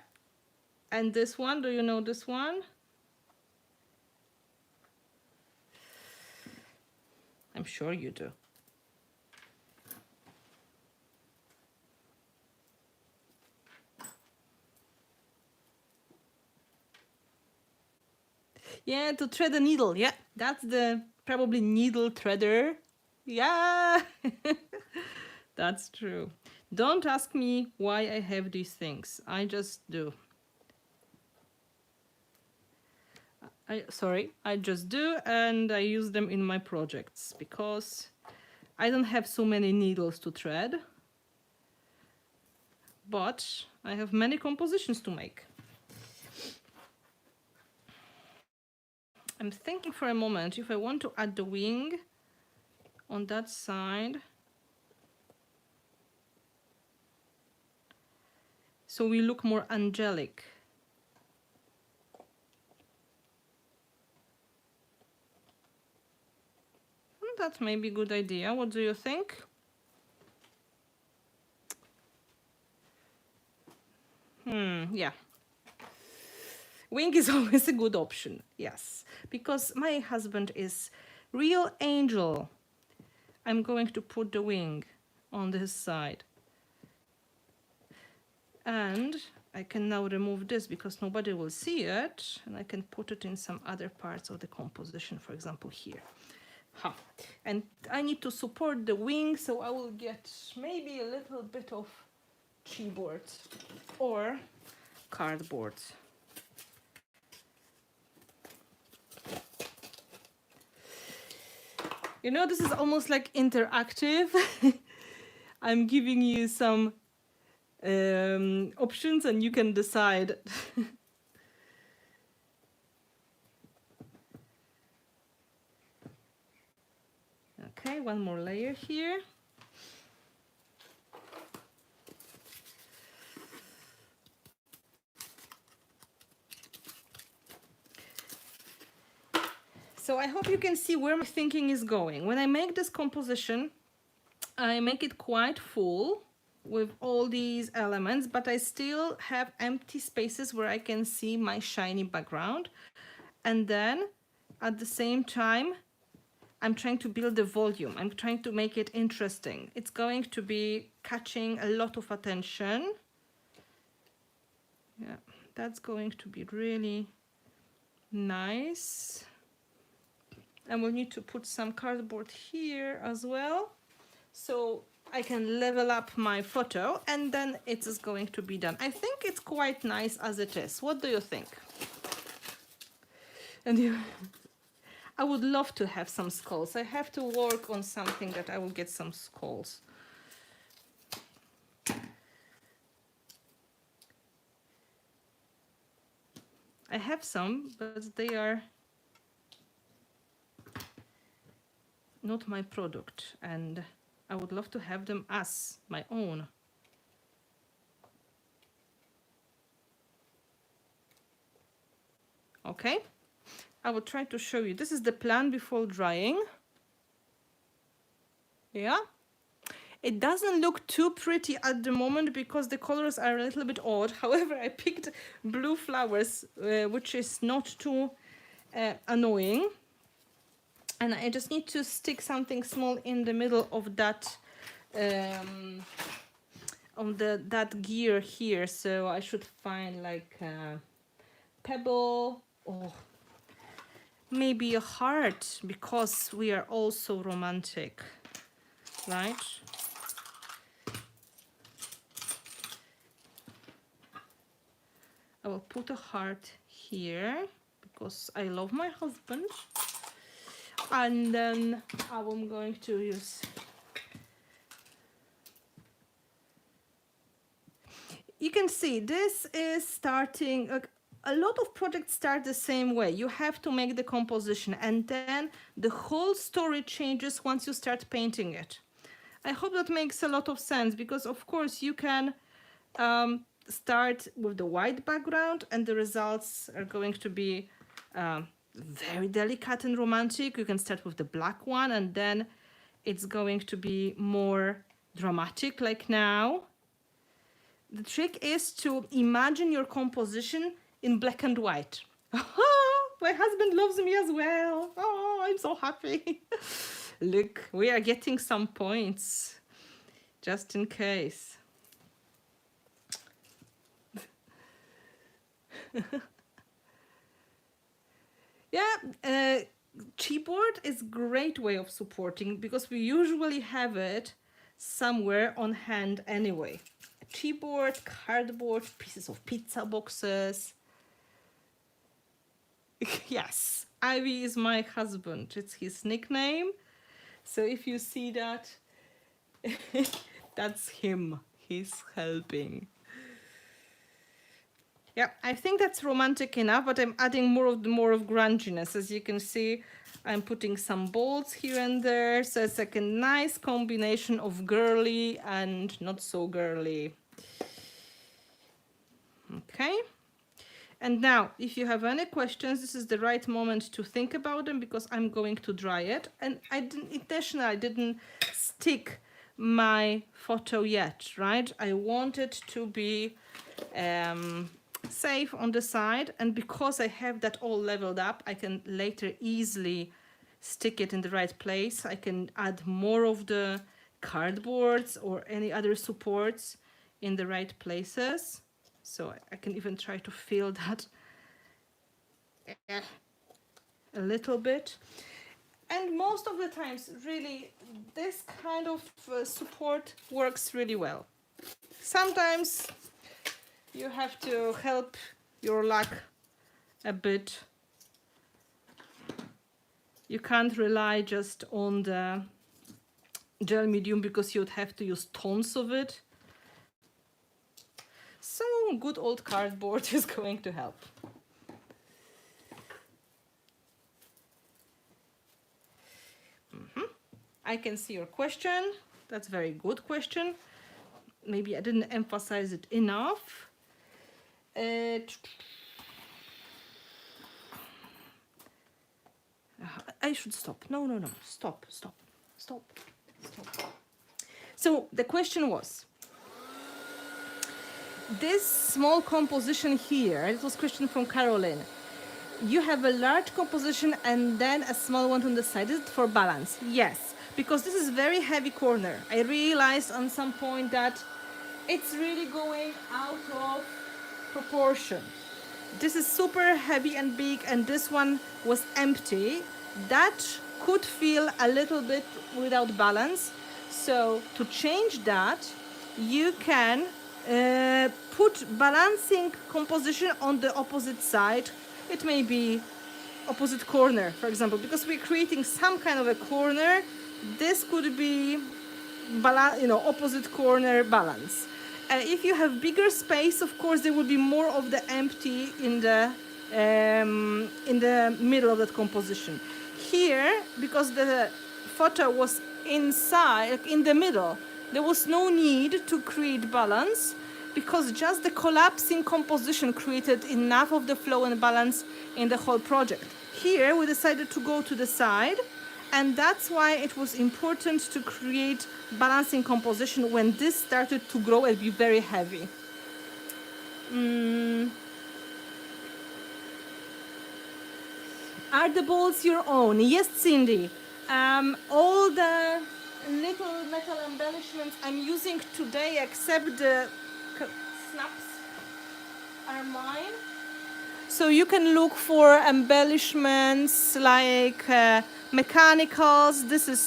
And this one, do you know this one? I'm sure you do. Yeah, to thread a needle, yeah. That's the probably needle threader. Yeah, that's true. Don't ask me why I have these things. I just do. I just do, and I use them in my projects because I don't have so many needles to thread, but I have many compositions to make. I'm thinking for a moment if I want to add the wing on that side. So we look more angelic. That may be a good idea. What do you think? Yeah. Wing is always a good option, yes. Because my husband is real angel. I'm going to put the wing on this side. And I can now remove this because nobody will see it. And I can put it in some other parts of the composition, for example, here. And I need to support the wing, so I will get maybe a little bit of chipboards or cardboard. You know, this is almost like interactive. I'm giving you some options and you can decide. Okay, one more layer here. So I hope you can see where my thinking is going. When I make this composition, I make it quite full with all these elements, but I still have empty spaces where I can see my shiny background. And then at the same time, I'm trying to build the volume. I'm trying to make it interesting. It's going to be catching a lot of attention. Yeah, that's going to be really nice. And we'll need to put some cardboard here as well, so I can level up my photo, and then it is going to be done. I think it's quite nice as it is. What do you think? And I would love to have some skulls. I have to work on something that I will get some skulls. I have some, but they are not my product, and I would love to have them as my own. Okay, I will try to show you. This is the plan before drying. Yeah, it doesn't look too pretty at the moment because the colors are a little bit odd. However, I picked blue flowers, which is not too annoying. And I just need to stick something small in the middle of that that gear here. So I should find like a pebble or maybe a heart, because we are also romantic, right? I will put a heart here because I love my husband. And then I'm going to use... You can see this is starting... a lot of projects start the same way. You have to make the composition and then the whole story changes once you start painting it. I hope that makes a lot of sense, because of course you can start with the white background and the results are going to be very delicate and romantic. You can start with the black one and then it's going to be more dramatic like now. The trick is to imagine your composition in black and white. My husband loves me as well. Oh, I'm so happy. Look, we are getting some points just in case. Yeah, chipboard is a great way of supporting because we usually have it somewhere on hand anyway. Chipboard, cardboard, pieces of pizza boxes. Yes, Ivy is my husband. It's his nickname. So if you see that, that's him. He's helping. Yeah, I think that's romantic enough, but I'm adding more of grunginess. As you can see, I'm putting some bolts here and there, so it's like a nice combination of girly and not so girly. Okay. And now, if you have any questions, this is the right moment to think about them because I'm going to dry it. And I didn't stick my photo yet, right? I want it to be safe on the side, and because I have that all leveled up, I can later easily stick it in the right place. I can add more of the cardboards or any other supports in the right places. So I can even try to fill that a little bit. And most of the times, really, this kind of support works really well. Sometimes you have to help your luck a bit. You can't rely just on the gel medium because you'd have to use tons of it. So good old cardboard is going to help. I can see your question. That's a very good question. Maybe I didn't emphasize it enough. I should stop. No. Stop. So the question was, this small composition here, it was a question from Caroline. You have a large composition and then a small one on the side. Is it for balance? Yes, because this is very heavy corner. I realized on some point that it's really going out of proportion. This is super heavy and big, and this one was empty. That could feel a little bit without balance. So to change that, you can put balancing composition on the opposite side. It may be opposite corner, for example, because we're creating some kind of a corner. This could be opposite corner balance. If you have bigger space, of course, there will be more of the empty in the middle of that composition. Here, because the photo was inside, in the middle, there was no need to create balance because just the collapsing composition created enough of the flow and balance in the whole project. Here, we decided to go to the side, and that's why it was important to create balancing composition when this started to grow and be very heavy. Are the bolts your own? Yes, Cindy. All the little metal embellishments I'm using today, except the snaps, are mine. So you can look for embellishments like mechanicals. This is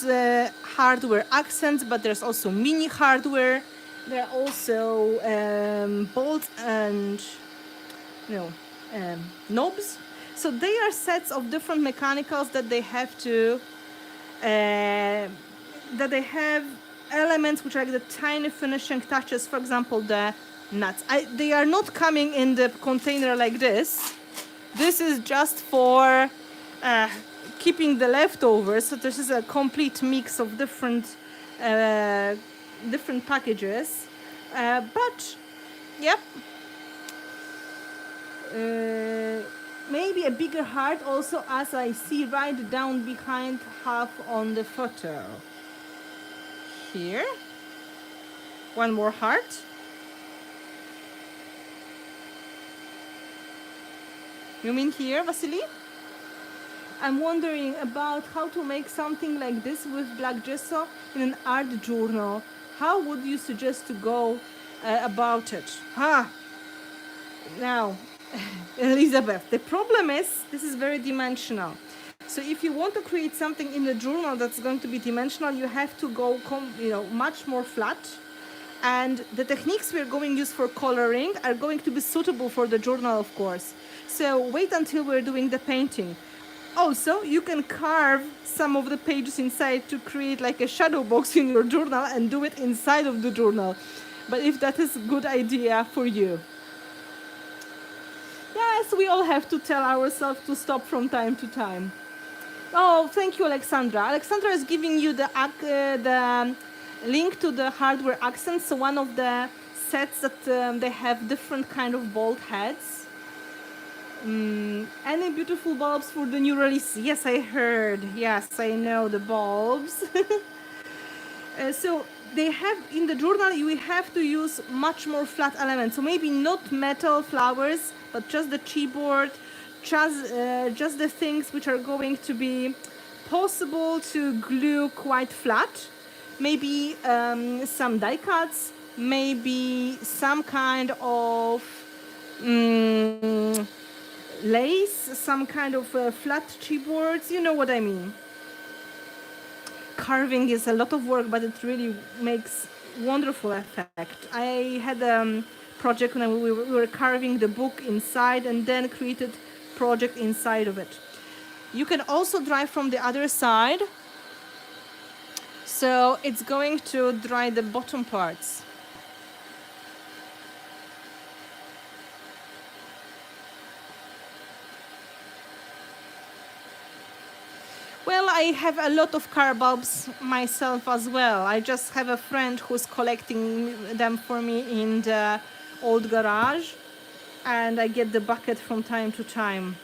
hardware accents, but there's also mini hardware. There are also bolts and knobs. So they are sets of different mechanicals that they have to that they have elements which are like the tiny finishing touches. For example, the nuts. They are not coming in the container like this. This is just for keeping the leftovers. So this is a complete mix of different packages. But yep. Maybe a bigger heart also, as I see right down behind half on the photo. Here. One more heart. You mean here, Vasily? I'm wondering about how to make something like this with black gesso in an art journal. How would you suggest to go about it? Now, Elizabeth, the problem is this is very dimensional. So if you want to create something in the journal that's going to be dimensional, you have to go much more flat. And the techniques we're going to use for coloring are going to be suitable for the journal, of course. So wait until we're doing the painting. Also, you can carve some of the pages inside to create like a shadow box in your journal and do it inside of the journal. But if that is a good idea for you. Yes, we all have to tell ourselves to stop from time to time. Oh, thank you, Alexandra. Alexandra is giving you the link to the hardware accents. So one of the sets that they have different kind of bolt heads. Any beautiful bulbs for the new release? Yes, I heard. Yes, I know the bulbs. So they have in the journal you have to use much more flat elements. So maybe not metal flowers, but just the chipboard, just the things which are going to be possible to glue quite flat. Maybe some die cuts, maybe some kind of lace, some kind of flat chipboards, you know what I mean. Carving is a lot of work, but it really makes wonderful effect. I had a project when we were carving the book inside and then created project inside of it. You can also dry from the other side. So it's going to dry the bottom parts. Well, I have a lot of car bulbs myself as well. I just have a friend who's collecting them for me in the old garage, and I get the bucket from time to time.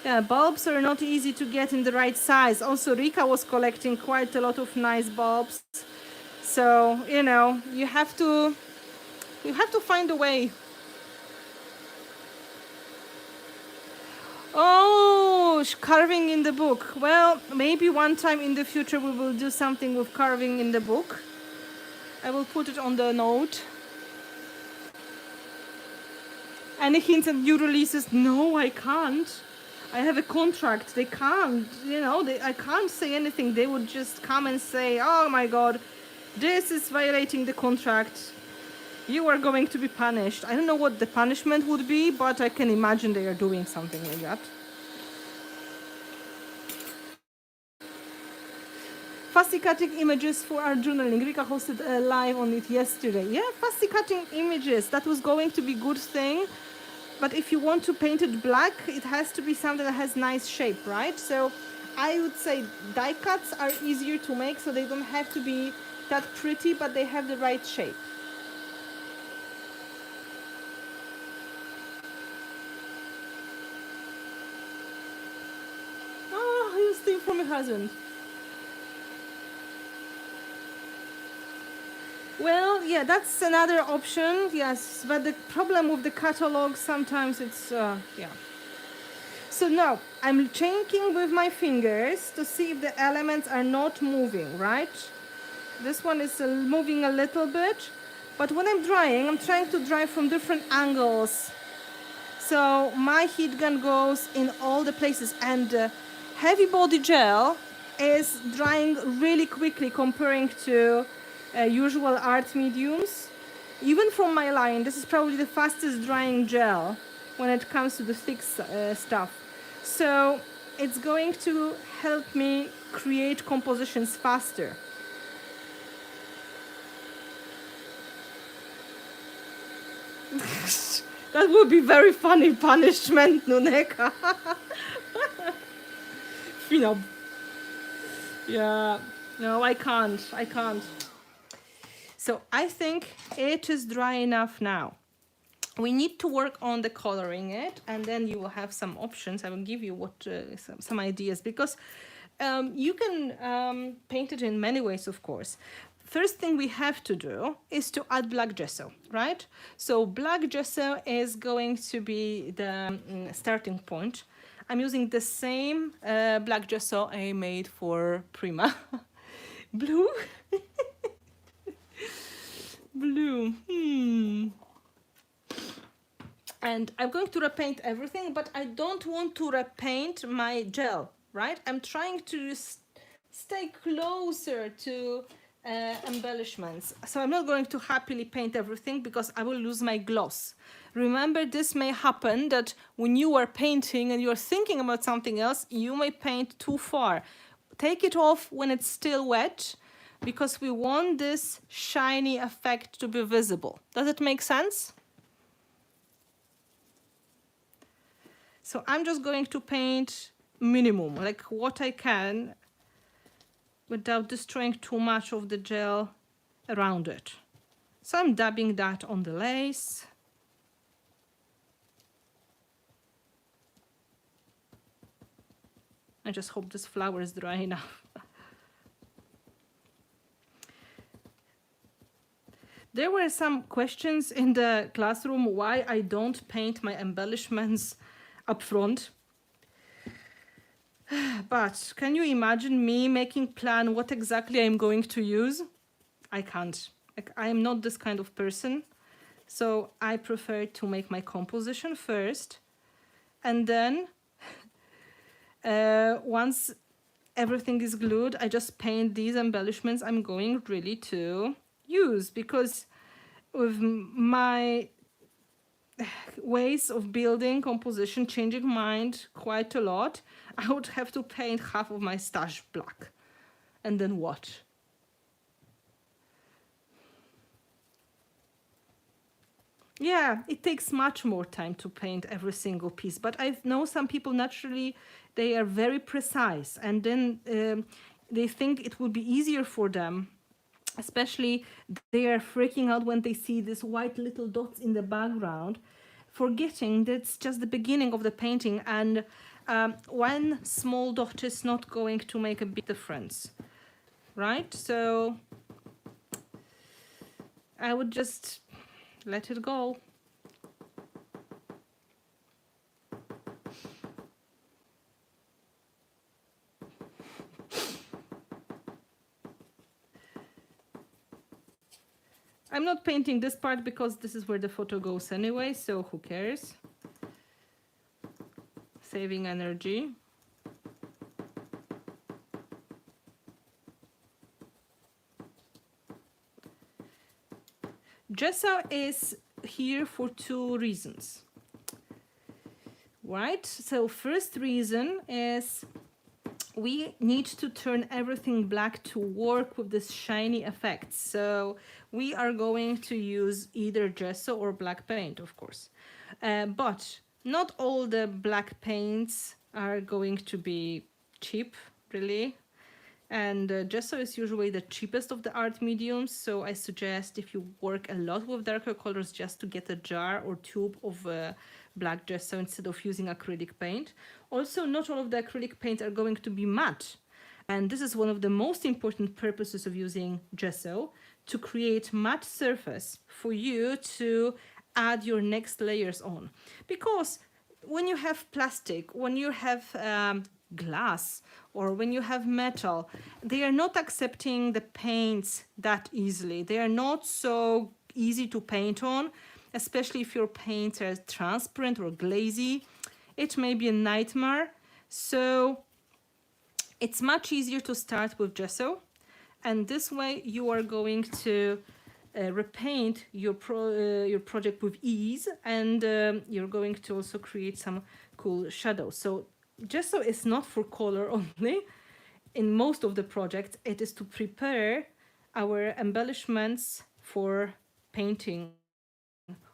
Yeah, bulbs are not easy to get in the right size. Also, Rika was collecting quite a lot of nice bulbs. So, you have to find a way. Oh, carving in the book. Well, maybe one time in the future we will do something with carving in the book. I will put it on the note. Any hints at new releases? No, I can't. I have a contract. They can't, I can't say anything. They would just come and say, oh my God, this is violating the contract. You are going to be punished. I don't know what the punishment would be, but I can imagine they are doing something like that. Fussy cutting images for our journaling. Rika hosted a live on it yesterday. Yeah, fussy cutting images. That was going to be a good thing. But if you want to paint it black, it has to be something that has nice shape, right? So I would say die cuts are easier to make, so they don't have to be that pretty, but they have the right shape. Oh, you steal from your husband. Well, yeah, that's another option, yes. But the problem with the catalog, sometimes it's, yeah. So now I'm checking with my fingers to see if the elements are not moving, right? This one is moving a little bit, but when I'm drying, I'm trying to dry from different angles. So my heat gun goes in all the places, and heavy body gel is drying really quickly comparing to usual art mediums. Even from my line, this is probably the fastest drying gel when it comes to the thick stuff. So it's going to help me create compositions faster. That would be very funny punishment, Nuneka. Finnabair. Yeah, no, I can't. So I think it is dry enough now. We need to work on the coloring it, and then you will have some options. I will give you some ideas, because you can paint it in many ways, of course. First thing we have to do is to add black gesso, right? So black gesso is going to be the starting point. I'm using the same black gesso I made for Prima. Blue? Blue. And I'm going to repaint everything, but I don't want to repaint my gel, right? I'm trying to stay closer to embellishments. So I'm not going to happily paint everything because I will lose my gloss. Remember, this may happen that when you are painting and you're thinking about something else, you may paint too far. Take it off when it's still wet, because we want this shiny effect to be visible. Does it make sense? So I'm just going to paint minimum, like what I can, without destroying too much of the gel around it. So I'm dabbing that on the lace. I just hope this flower is dry enough. There were some questions in the classroom why I don't paint my embellishments up front. But can you imagine me making plan what exactly I'm going to use? I can't. Like, I am not this kind of person. So I prefer to make my composition first. And then once everything is glued, I just paint these embellishments I'm going really to use. Because with my ways of building composition, changing mind quite a lot, I would have to paint half of my stash black. And then what? Yeah, it takes much more time to paint every single piece, but I know some people naturally, they are very precise, and then they think it will be easier for them. Especially they are freaking out when they see these white little dots in the background, forgetting that's just the beginning of the painting, and one small dot is not going to make a big difference, right? So I would just let it go. I'm not painting this part because this is where the photo goes anyway, so who cares? Saving energy. Gesso is here for two reasons, right? So first reason is we need to turn everything black to work with this shiny effect. So we are going to use either gesso or black paint, of course. But not all the black paints are going to be cheap, really. And gesso is usually the cheapest of the art mediums. So I suggest if you work a lot with darker colors, just to get a jar or tube of black gesso instead of using acrylic paint. Also, not all of the acrylic paints are going to be matte. And this is one of the most important purposes of using gesso, to create matte surface for you to add your next layers on. Because when you have plastic, when you have glass, or when you have metal, they are not accepting the paints that easily. They are not so easy to paint on, especially if your paints are transparent or glazy. It may be a nightmare. So it's much easier to start with gesso, and this way you are going to repaint your project with ease, and you're going to also create some cool shadows. So gesso is not for color only. In most of the projects, it is to prepare our embellishments for painting,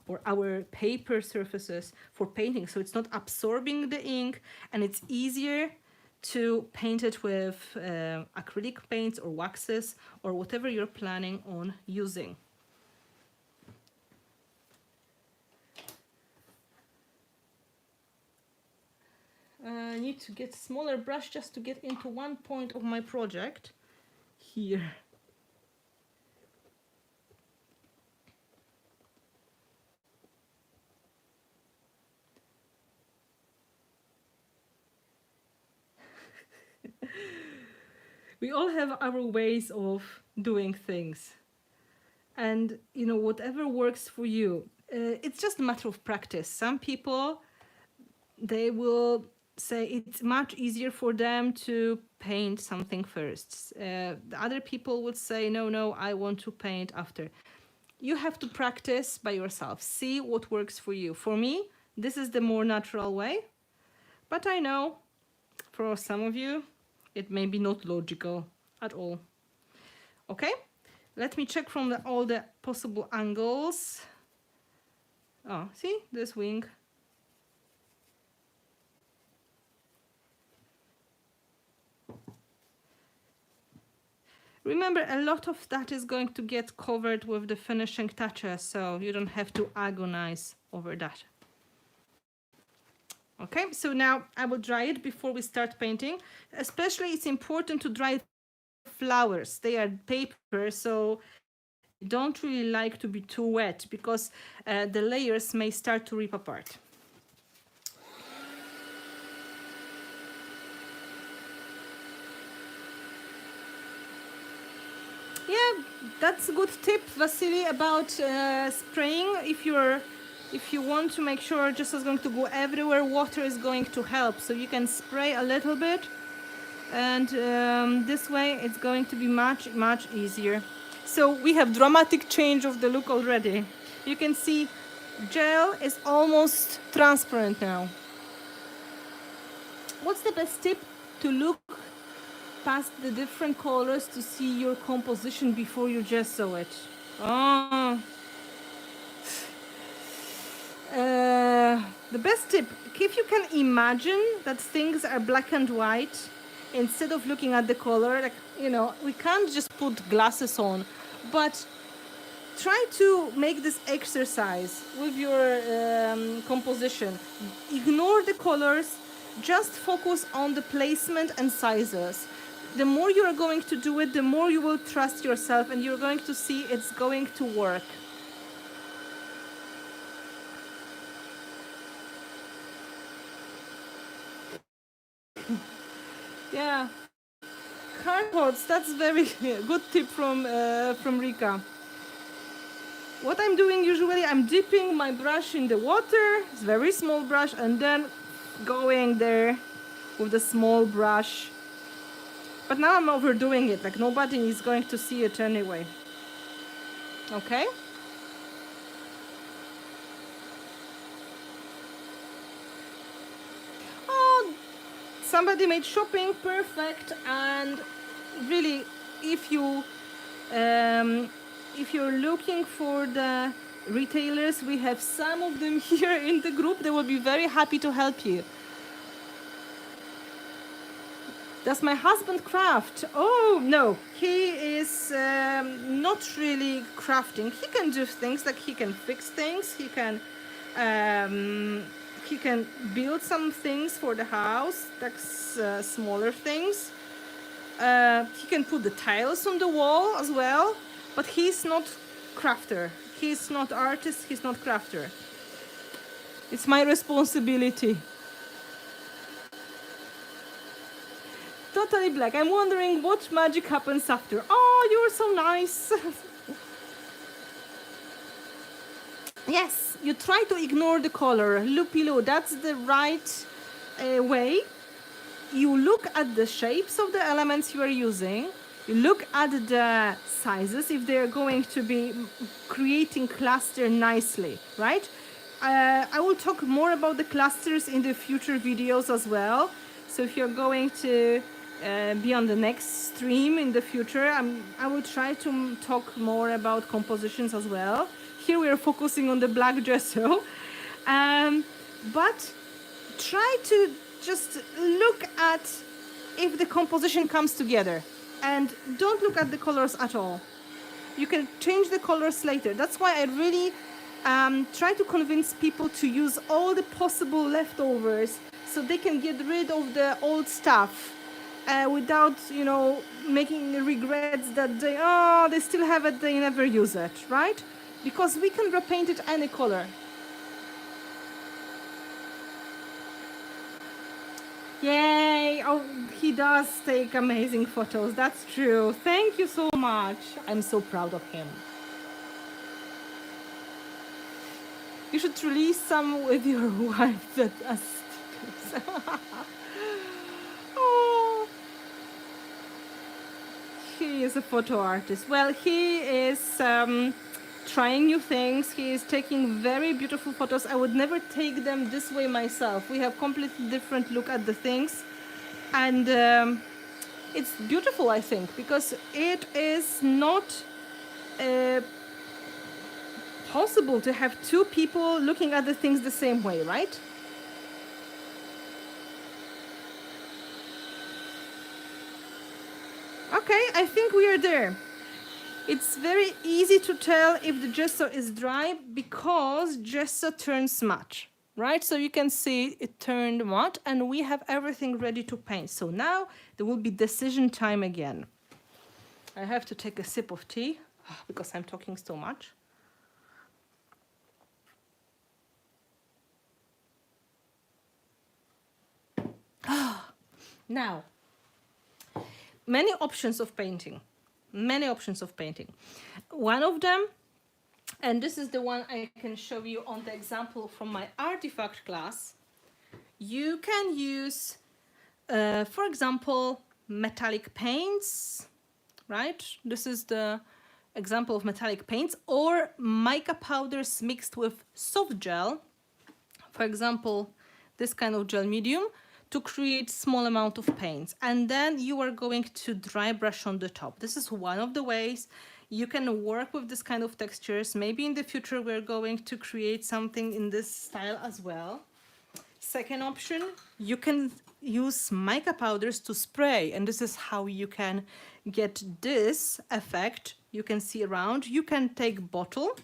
or our paper surfaces for painting. So it's not absorbing the ink, and it's easier to paint it with acrylic paints or waxes or whatever you're planning on using. I need to get a smaller brush just to get into one point of my project here. We all have our ways of doing things, and you know, whatever works for you, it's just a matter of practice. Some people, they will say it's much easier for them to paint something first. The other people would say, no, I want to paint after. You have to practice by yourself, see what works for you. For me, this is the more natural way, but I know for some of you it may be not logical at all. Okay, let me check from all the possible angles. Oh, see this wing. Remember, a lot of that is going to get covered with the finishing touches, so you don't have to agonize over that. Okay, so now I will dry it before we start painting. Especially, it's important to dry flowers. They are paper, so I don't really like to be too wet, because the layers may start to rip apart. Yeah, that's a good tip, Vasily, about spraying. If you want to make sure gesso is going to go everywhere, water is going to help. So you can spray a little bit, and this way it's going to be much easier. So we have dramatic change of the look already. You can see gel is almost transparent now. What's the best tip? To look past the different colors to see your composition before you gesso it. Oh. The best tip, if you can imagine that things are black and white, instead of looking at the color, like, you know, we can't just put glasses on, but try to make this exercise with your composition. Ignore the colors, just focus on the placement and sizes. The more you are going to do it, the more you will trust yourself, and you're going to see it's going to work. Yeah, cardboards, that's very good tip from Rika. What I'm doing usually, I'm dipping my brush in the water, it's a very small brush, and then going there with the small brush. But now I'm overdoing it, like nobody is going to see it anyway. Okay? Oh, somebody made shopping perfect, and really, if you're looking for the retailers, we have some of them here in the group. They will be very happy to help you. Does my husband craft? Oh, no, he is not really crafting. He can do things, like he can fix things, he can build some things for the house, like smaller things. He can put the tiles on the wall as well, but he's not crafter. He's not artist, he's not crafter. It's my responsibility. Totally black. I'm wondering what magic happens after. Oh, you're so nice. Yes, you try to ignore the color. Loopy-loo, that's the right way. You look at the shapes of the elements you are using. You look at the sizes if they're going to be creating cluster nicely, right? I will talk more about the clusters in the future videos as well. So if you're going to be on the next stream in the future, I will try to talk more about compositions as well. Here we are focusing on the black gesso, but try to just look at if the composition comes together, and don't look at the colors at all. You can change the colors later. That's why I really try to convince people to use all the possible leftovers so they can get rid of the old stuff without, you know, making regrets that they still have it, they never use it, right? Because we can repaint it any color. Yay! Oh, he does take amazing photos. That's true. Thank you so much. I'm so proud of him. You should release some with your wife that are stickers. Oh, he is a photo artist. Well, he is trying new things. He is taking very beautiful photos. I would never take them this way myself. We have completely different look at the things, and it's beautiful, I think, because it is not possible to have two people looking at the things the same way, right? Okay, I think we are there. It's very easy to tell if the gesso is dry because gesso turns matte, right? So you can see it turned matte and we have everything ready to paint. So now there will be decision time again. I have to take a sip of tea because I'm talking so much. Now, many options of painting. Many options of painting. One of them, and this is the one I can show you on the example from my artifact class, you can use, for example, metallic paints, right? This is the example of metallic paints, or mica powders mixed with soft gel, for example, this kind of gel medium, to create small amount of paints, and then you are going to dry brush on the top. This is one of the ways you can work with this kind of textures. Maybe in the future we're going to create something in this style as well. Second option, you can use mica powders to spray, and this is how you can get this effect you can see around. You can take bottle,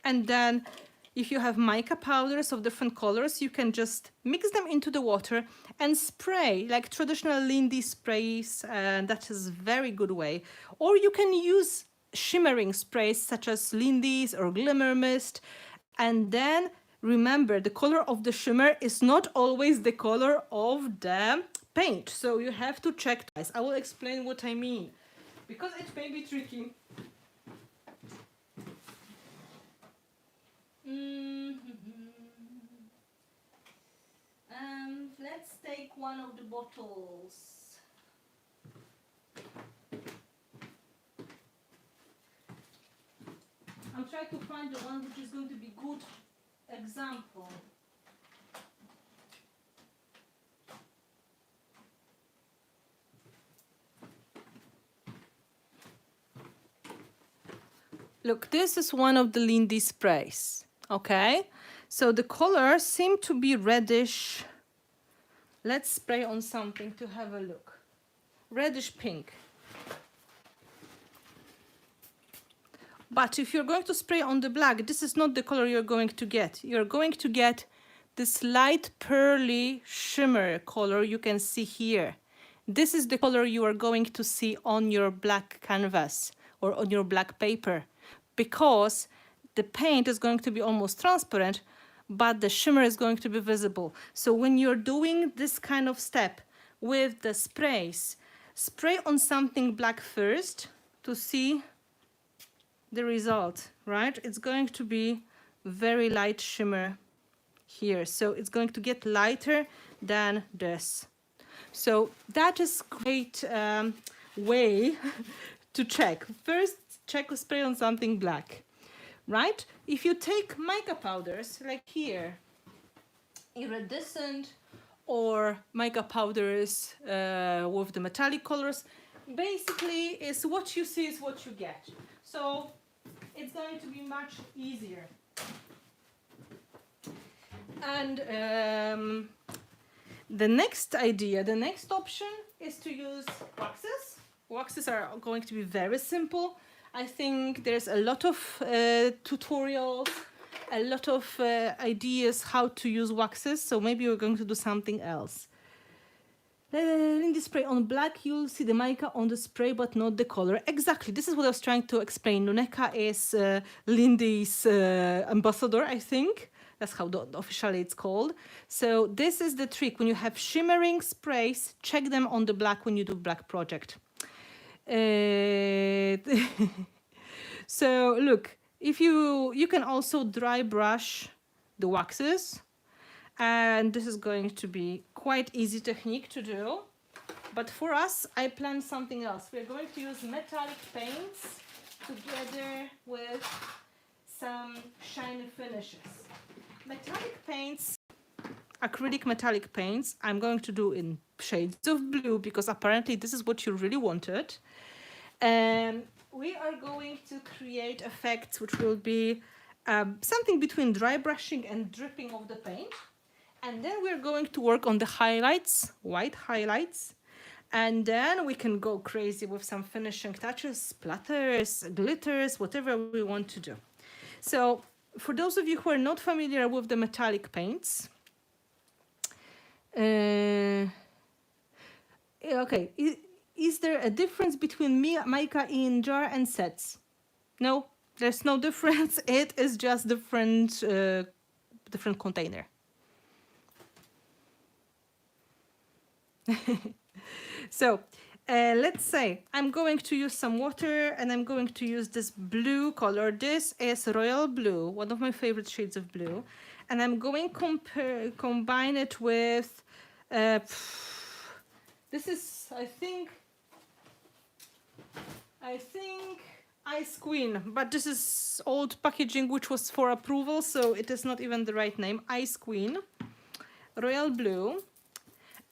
and then if you have mica powders of different colors, you can just mix them into the water and spray like traditional Lindy sprays, and that is a very good way. Or you can use shimmering sprays such as Lindy's or Glimmer Mist, and then remember the color of the shimmer is not always the color of the paint, so you have to check twice. I will explain what I mean because it may be tricky. Let's take one of the bottles. I'm trying to find the one which is going to be good example. Look, this is one of the Lindy sprays, okay? So the colors seem to be reddish. Let's spray on something to have a look. Reddish pink. But if you're going to spray on the black, this is not the color you're going to get. You're going to get this light pearly shimmer color you can see here. This is the color you are going to see on your black canvas or on your black paper, because the paint is going to be almost transparent, but the shimmer is going to be visible. So when you're doing this kind of step with the sprays, spray on something black first to see the result, right? It's going to be very light shimmer here. So it's going to get lighter than this. So that is great way to check. First, check spray on something black, right? If you take mica powders, like here, iridescent or mica powders with the metallic colors, basically is what you see is what you get. So it's going to be much easier. And the next idea, the next option is to use waxes. Waxes are going to be very simple. I think there's a lot of tutorials, a lot of ideas how to use waxes. So maybe we're going to do something else. In the spray on black, you'll see the mica on the spray, but not the color. Exactly, this is what I was trying to explain. Luneka is Lindy's ambassador, I think. That's how officially it's called. So this is the trick. When you have shimmering sprays, check them on the black when you do black project. So look, if you can also dry brush the waxes, and this is going to be quite easy technique to do. But for us, I planned something else. We're going to use metallic paints together with some shiny finishes. Metallic paints, acrylic metallic paints, I'm going to do in shades of blue because apparently this is what you really wanted. And we are going to create effects which will be something between dry brushing and dripping of the paint. And then we're going to work on the highlights, white highlights. And then we can go crazy with some finishing touches, splatters, glitters, whatever we want to do. So for those of you who are not familiar with the metallic paints, okay, is there a difference between mica in jar and sets? No, there's no difference. It is just different container. So let's say I'm going to use some water and I'm going to use this blue color. This is royal blue, one of my favorite shades of blue. And I'm going to combine it with, this is, I think Ice Queen, but this is old packaging which was for approval, so it is not even the right name. Ice Queen, royal blue.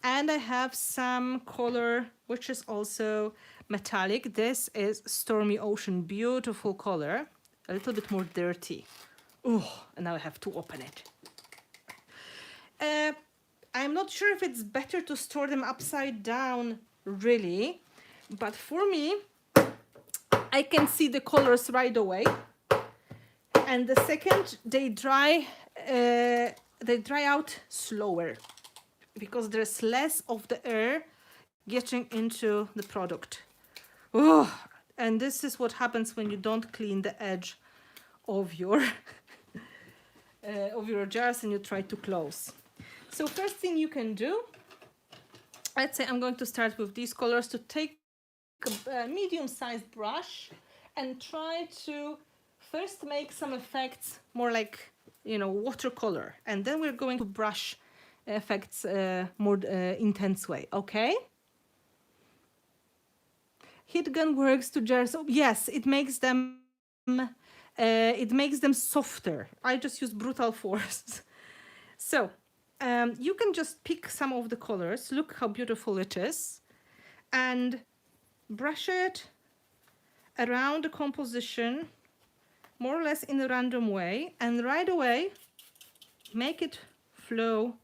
And I have some color which is also metallic. This is Stormy Ocean, beautiful color, a little bit more dirty. Oh, and now I have to open it. I'm not sure if it's better to store them upside down, really, but for me, I can see the colors right away. And the second they dry out slower, because there's less of the air getting into the product. Oh, and this is what happens when you don't clean the edge of your jars and you try to close. So first thing you can do, let's say I'm going to start with these colors, to take a medium-sized brush and try to first make some effects more like, watercolor, and then we're going to brush effects more intense way. Okay, heat gun works to jars. Oh, yes, it makes them softer. I just use brutal force. So you can just pick some of the colors. Look how beautiful it is, and brush it around the composition more or less in a random way, and right away make it flow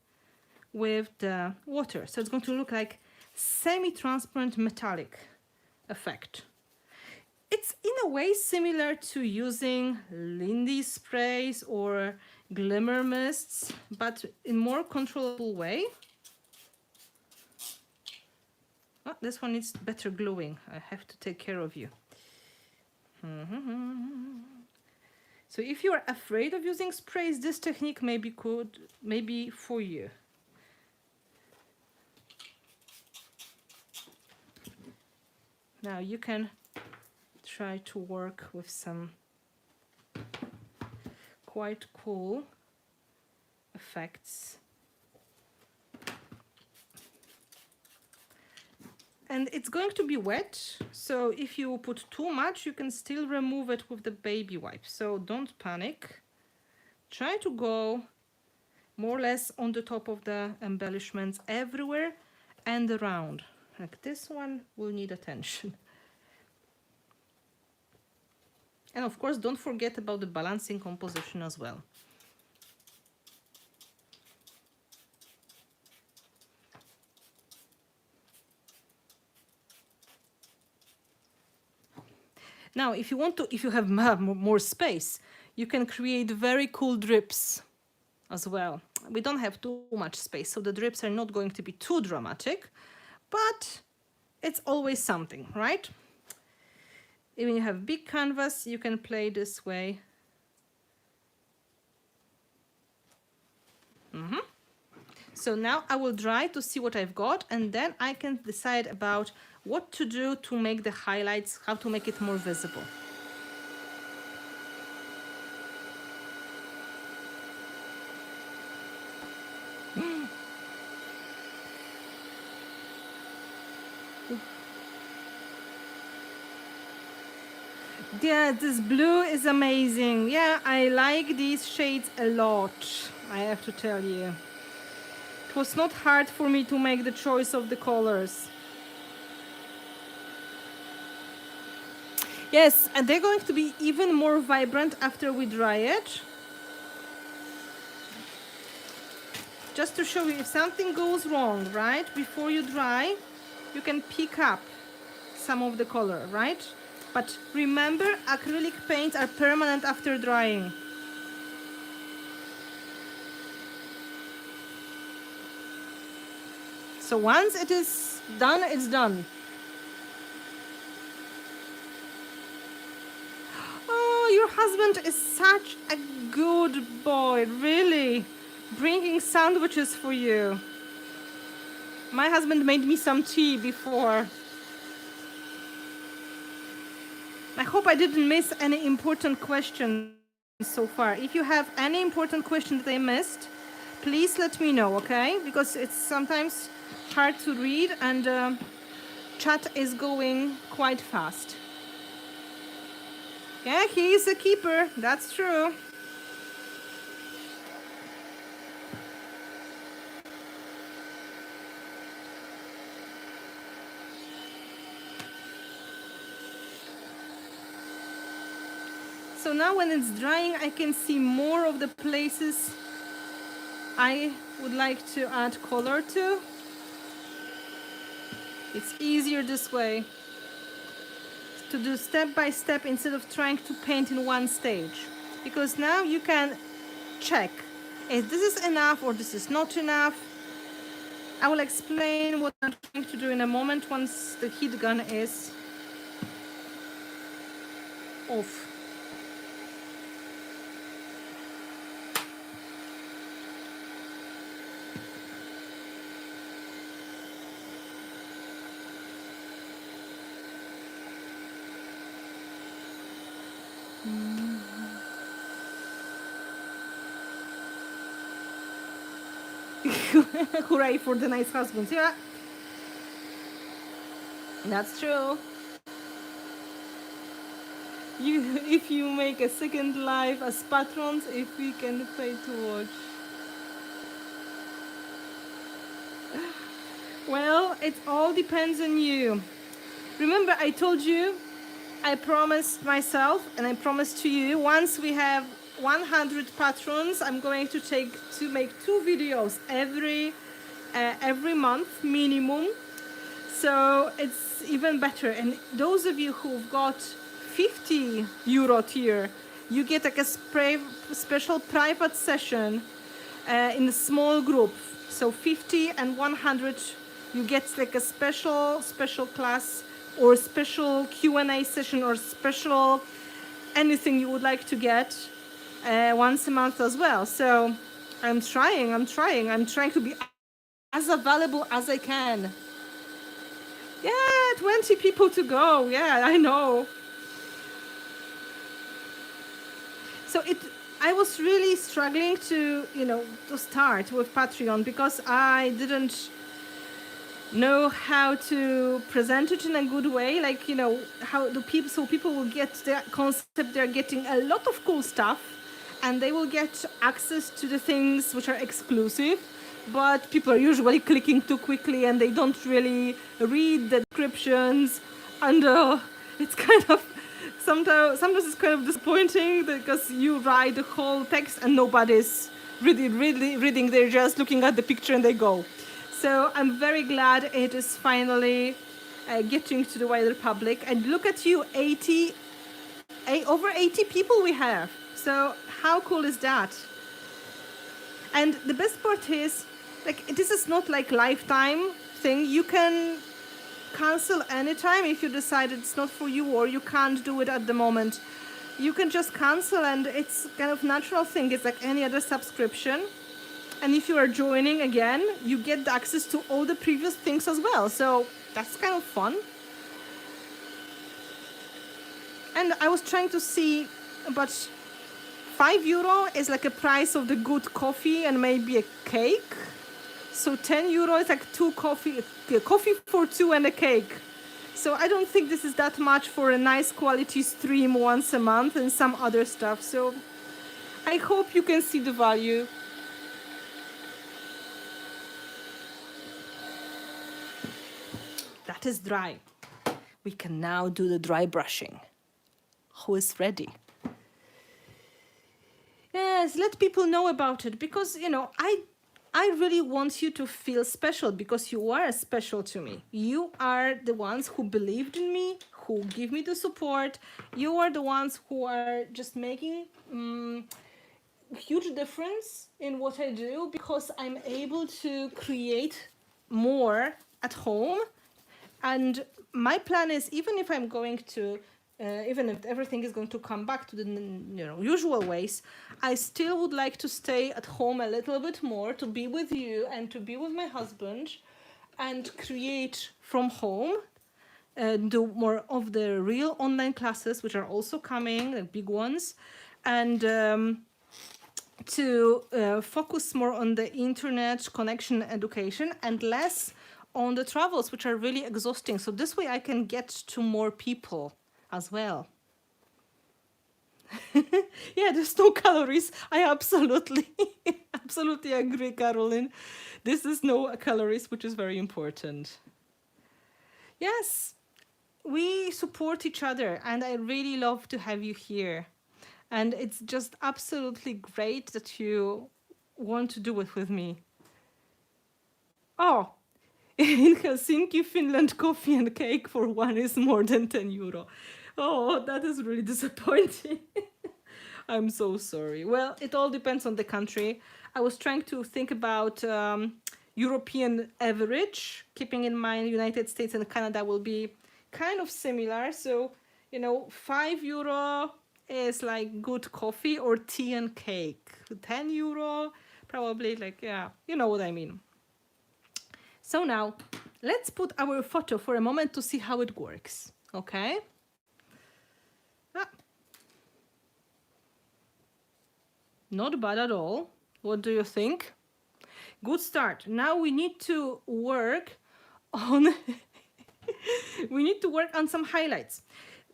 with the water. So it's going to look like semi-transparent metallic effect. It's in a way similar to using Lindy sprays or glimmer mists, but in more controllable way. Oh, this one needs better gluing. I have to take care of you. So if you're afraid of using sprays, this technique maybe for you. Now you can try to work with some quite cool effects. And it's going to be wet, so if you put too much, you can still remove it with the baby wipe. So don't panic. Try to go more or less on the top of the embellishments everywhere and around. Like this one will need attention. And of course, don't forget about the balancing composition as well. Now, if you have more space, you can create very cool drips as well. We don't have too much space, so the drips are not going to be too dramatic, but it's always something, right? Even you have big canvas, you can play this way. So now I will dry to see what I've got, and then I can decide about what to do to make the highlights, how to make it more visible. Yeah, this blue is amazing. Yeah, I like these shades a lot, I have to tell you. It was not hard for me to make the choice of the colors. Yes, and they're going to be even more vibrant after we dry it. Just to show you, if something goes wrong, right, before you dry, you can pick up some of the color, right? But remember, acrylic paints are permanent after drying. So once it is done, it's done. Oh, your husband is such a good boy, really. Bringing sandwiches for you. My husband made me some tea before. I hope I didn't miss any important questions so far. If you have any important question that I missed, please let me know, okay? Because it's sometimes hard to read and chat is going quite fast. Yeah, he is a keeper, that's true. So now when it's drying, I can see more of the places I would like to add color to. It's easier this way to do step by step instead of trying to paint in one stage. Because now you can check if this is enough or this is not enough. I will explain what I'm trying to do in a moment once the heat gun is off. Hooray for the nice husbands, yeah. That's true. If you make a second life as patrons, if we can pay to watch. Well, it all depends on you. Remember, I told you, I promised myself and I promised to you, once we have 100 patrons, I'm going to make 2 videos every month minimum. So it's even better. And those of you who've got 50 euro tier, you get like a special private session in a small group. So 50 and 100, you get like a special class or special Q&A session or special anything you would like to get. once a month as well. So I'm trying to be as available as I can. Yeah, 20 people to go. Yeah, I know. So I was really struggling to, to start with Patreon because I didn't know how to present it in a good way. Like, how do people, so people will get the concept, they're getting a lot of cool stuff and they will get access to the things which are exclusive, but people are usually clicking too quickly and they don't really read the descriptions, and it's kind of sometimes it's kind of disappointing because you write the whole text and nobody's really reading, they're just looking at the picture and they go. So I'm very glad it is finally getting to the wider public. And look at you, over 80 people we have. So how cool is that? And the best part is, like, this is not like lifetime thing. You can cancel anytime if you decide it's not for you or you can't do it at the moment. You can just cancel, and it's kind of natural thing. It's like any other subscription. And if you are joining again, you get the access to all the previous things as well. So that's kind of fun. And I was trying to see, but €5 is like a price of the good coffee and maybe a cake. So €10 is like coffee for two and a cake. So I don't think this is that much for a nice quality stream once a month and some other stuff. So I hope you can see the value. That is dry. We can now do the dry brushing. Who is ready? Yes, let people know about it because, I really want you to feel special because you are special to me. You are the ones who believed in me, who give me the support. You are the ones who are just making huge difference in what I do because I'm able to create more at home. And my plan is, even if I'm going to, even if everything is going to come back to the usual ways, I still would like to stay at home a little bit more, to be with you and to be with my husband and create from home, do more of the real online classes, which are also coming, the big ones, and to focus more on the internet connection education and less on the travels, which are really exhausting. So this way I can get to more people as well. Yeah, there's no calories. I absolutely agree, Caroline. This is no calories, which is very important. Yes, we support each other and I really love to have you here. And it's just absolutely great that you want to do it with me. Oh, in Helsinki, Finland, coffee and cake for one is more than €10. Oh, that is really disappointing. I'm so sorry. Well, it all depends on the country. I was trying to think about European average, keeping in mind United States and Canada will be kind of similar. So, €5 is like good coffee or tea and cake. €10, probably, like, yeah, you know what I mean. So now, let's put our photo for a moment to see how it works, okay? Not bad at all. What do you think? Good start. Now we need to work on some highlights.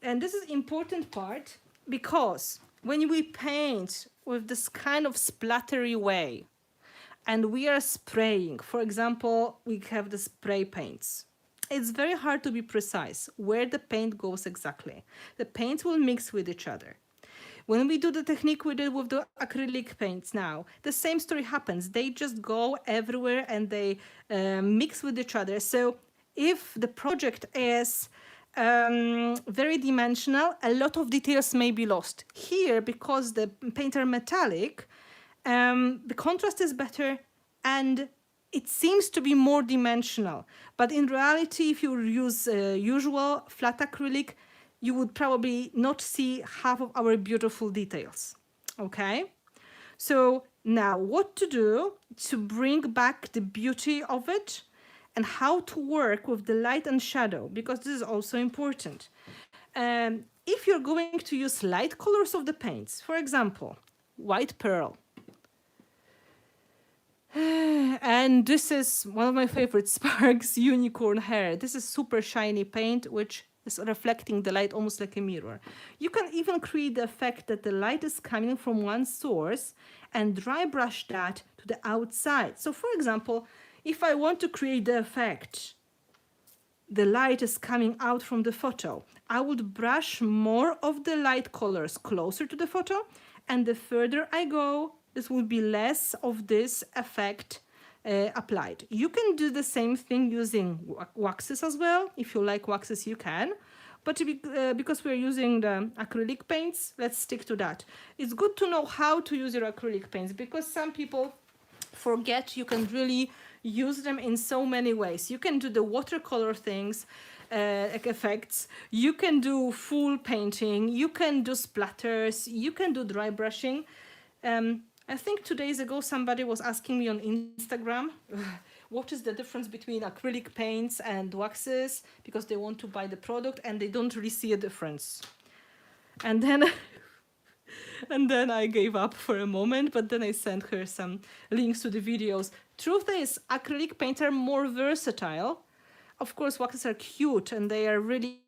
And this is important part because when we paint with this kind of splattery way and we are spraying, for example, we have the spray paints. It's very hard to be precise where the paint goes exactly. The paints will mix with each other. When we do the technique we did with the acrylic paints now, the same story happens. They just go everywhere and they mix with each other. So if the project is very dimensional, a lot of details may be lost. Here, because the paints are metallic, the contrast is better and it seems to be more dimensional. But in reality, if you use usual flat acrylic, you would probably not see half of our beautiful details. Okay, so now what to do to bring back the beauty of it and how to work with the light and shadow, because this is also important. If you're going to use light colors of the paints, for example, white pearl, and this is one of my favorite Sprarks unicorn hair. This is super shiny paint, which is reflecting the light almost like a mirror. You can even create the effect that the light is coming from one source and dry brush that to the outside. So for example, if I want to create the effect, the light is coming out from the photo, I would brush more of the light colors closer to the photo, and the further I go, this will be less of this effect applied. You can do the same thing using waxes as well. If you like waxes, you can. But because we're using the acrylic paints, let's stick to that. It's good to know how to use your acrylic paints, because some people forget you can really use them in so many ways. You can do the watercolor things, like effects. You can do full painting. You can do splatters. You can do dry brushing. I think 2 days ago somebody was asking me on Instagram what is the difference between acrylic paints and waxes, because they want to buy the product and they don't really see a difference. And then and then I gave up for a moment, but then I sent her some links to the videos. Truth is, acrylic paints are more versatile. Of course, waxes are cute and they are really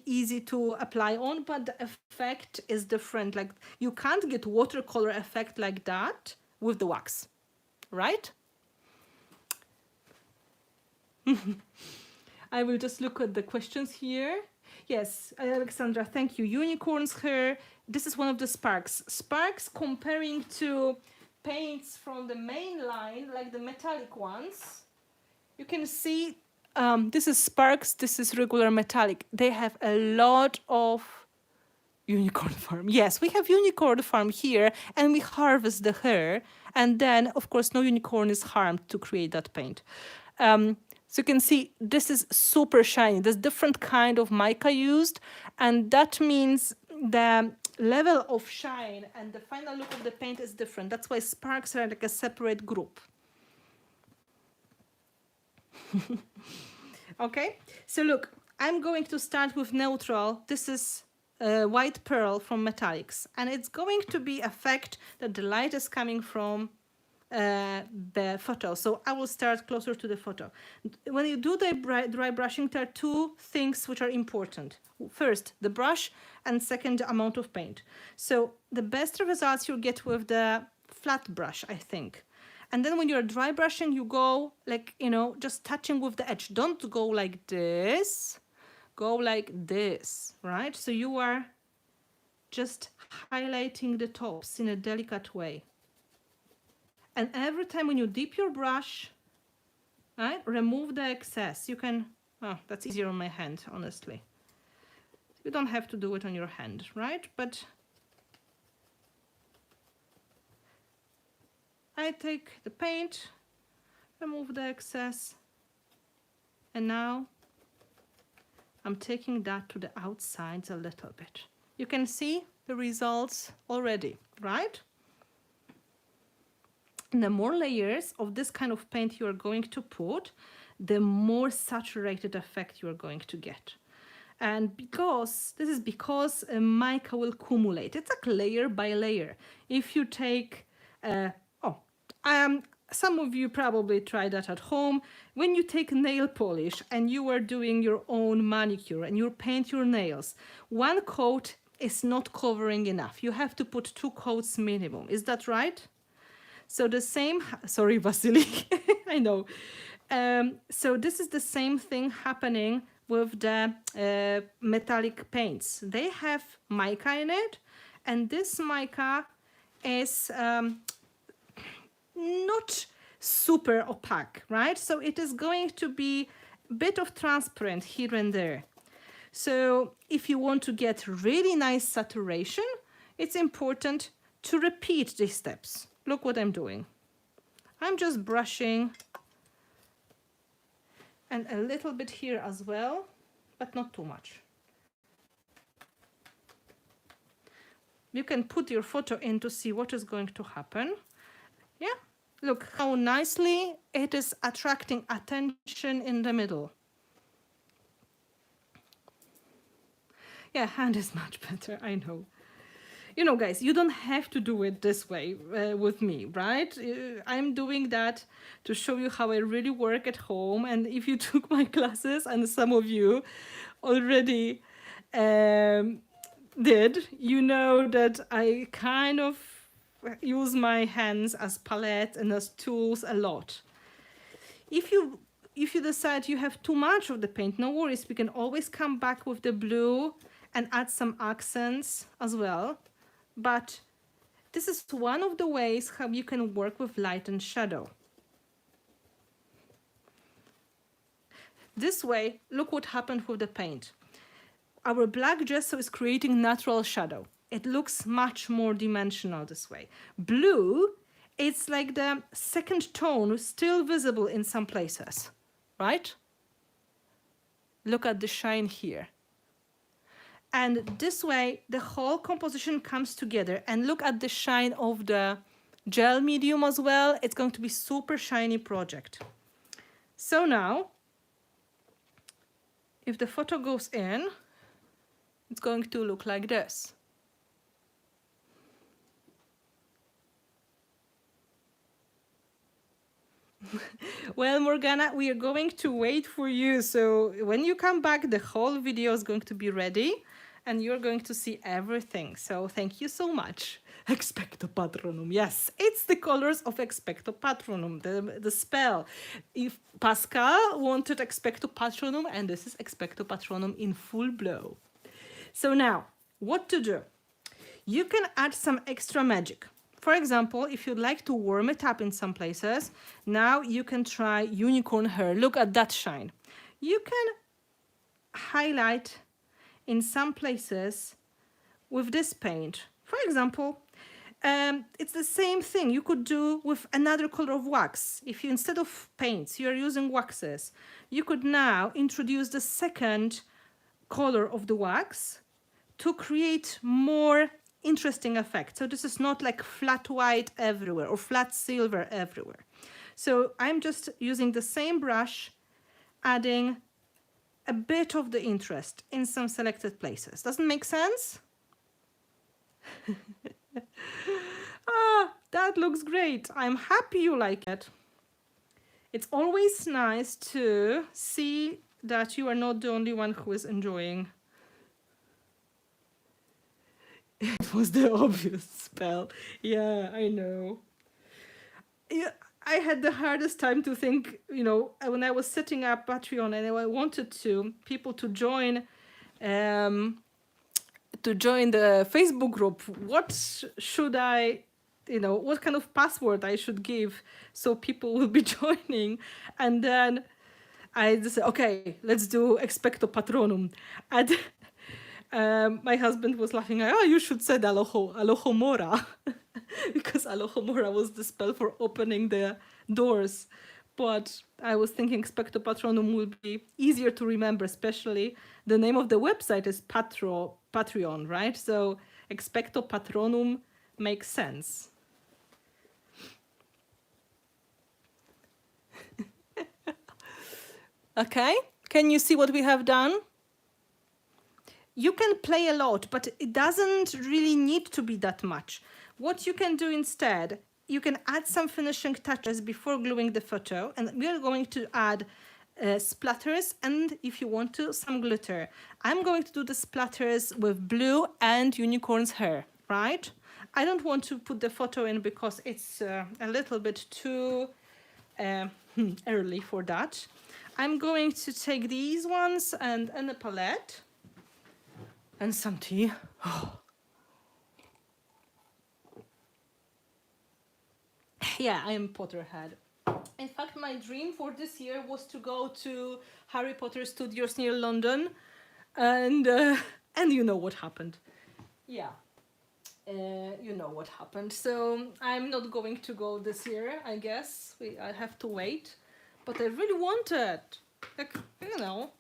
easy to apply on, but the effect is different. Like, you can't get watercolor effect like that with the wax, right? I will just look at the questions here. Yes, Alexandra, thank you. Unicorn's hair. This is one of the Sprarks. Sprarks comparing to paints from the main line, like the metallic ones. You can see this is Sprarks, this is regular metallic. They have a lot of unicorn farm. Yes, we have unicorn farm here, and we harvest the hair. And then, of course, no unicorn is harmed to create that paint. So you can see this is super shiny. There's different kind of mica used, and that means the level of shine and the final look of the paint is different. That's why Sprarks are like a separate group. Okay, so look, I'm going to start with neutral. This is white pearl from Metallics, and it's going to be effect that the light is coming from the photo. So I will start closer to the photo. When you do the dry brushing, there are two things which are important. First, the brush, and second, the amount of paint. So the best results you get with the flat brush, I think. And then when you're dry brushing, you go like, you know, just touching with the edge. Don't go like this. Go like this, right? So you are just highlighting the tops in a delicate way. And every time when you dip your brush, right, remove the excess. You can, oh, that's easier on my hand, honestly. You don't have to do it on your hand, right? But I take the paint, remove the excess, and now I'm taking that to the outsides a little bit. You can see the results already, right? And the more layers of this kind of paint you are going to put, the more saturated effect you are going to get. And because mica will accumulate. It's like layer by layer. If you take, some of you probably try that at home. When you take nail polish and you are doing your own manicure and you paint your nails, one coat is not covering enough. You have to put 2 coats minimum. Is that right? So the same, sorry, Vasily, I know. So this is the same thing happening with the metallic paints. They have mica in it, and this mica is not super opaque, right? So it is going to be a bit of transparent here and there. So if you want to get really nice saturation, it's important to repeat these steps. Look what I'm doing. I'm just brushing, and a little bit here as well, but not too much. you can put your photo in to see what is going to happen. Yeah, look how nicely it is attracting attention in the middle. Yeah, hand is much better, I know. You know, guys, you don't have to do it this way with me, right? I'm doing that to show you how I really work at home. And if you took my classes, and some of you already did, you know that I kind of use my hands as palette and as tools a lot. If you decide you have too much of the paint, no worries, we can always come back with the blue and add some accents as well. But this is one of the ways how you can work with light and shadow. This way, look what happened with the paint. Our black gesso is creating natural shadow. It looks much more dimensional this way. Blue, it's like the second tone still visible in some places, right? Look at the shine here. And this way, the whole composition comes together. And look at the shine of the gel medium as well. It's going to be super shiny project. So now, if the photo goes in, it's going to look like this. Well, Morgana, we are going to wait for you. So when you come back, the whole video is going to be ready and you're going to see everything. So thank you so much. Expecto Patronum. Yes, it's the colors of Expecto Patronum, the spell. If Pascal wanted Expecto Patronum, and this is Expecto Patronum in full blow. So now, what to do? You can add some extra magic. For example, if you'd like to warm it up in some places, now you can try unicorn hair. Look at that shine. You can highlight in some places with this paint. For example, it's the same thing you could do with another color of wax. If you, instead of paints, you're using waxes, you could now introduce the second color of the wax to create more interesting effect. So this is not like flat white everywhere or flat silver everywhere. So I'm just using the same brush, adding a bit of the interest in some selected places. Doesn't make sense? Ah, that looks great. I'm happy you like it. It's always nice to see that you are not the only one who is enjoying. It was the obvious spell. Yeah, I know. Yeah, I had the hardest time to think, you know, when I was setting up Patreon and I wanted people to join the Facebook group. What should I, you know, what kind of password I should give so people will be joining? And then I just said, okay, let's do Expecto Patronum. And my husband was laughing, oh, you should say Alohomora, because Alohomora was the spell for opening the doors. But I was thinking Expecto Patronum would be easier to remember, especially the name of the website is Patreon, right? So Expecto Patronum makes sense. Okay, can you see what we have done? You can play a lot, but it doesn't really need to be that much. What you can do instead, you can add some finishing touches before gluing the photo, and we are going to add splatters and, if you want to, some glitter. I'm going to do the splatters with blue and unicorn's hair, right? I don't want to put the photo in because it's a little bit too early for that. I'm going to take these ones and a palette and some tea. Yeah, I am Potterhead. In fact, my dream for this year was to go to Harry Potter studios near London, and you know what happened. Yeah, you know what happened. So I'm not going to go this year, I guess. I have to wait, but I really want it. Like, you know,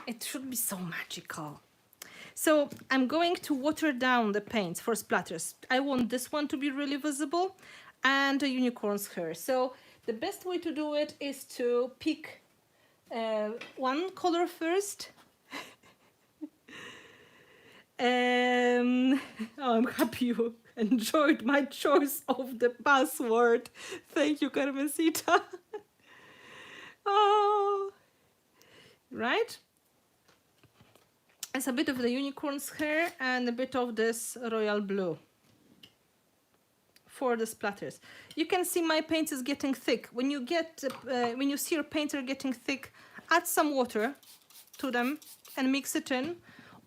it should be so magical. So I'm going to water down the paints for splatters. I want this one to be really visible and a unicorn's hair. So the best way to do it is to pick one color first. Oh, I'm happy you enjoyed my choice of the password. Thank you, Carmencita. Oh, right. It's a bit of the unicorn's hair and a bit of this royal blue for the splatters. You can see my paint is getting thick. When you see your paints are getting thick, add some water to them and mix it in.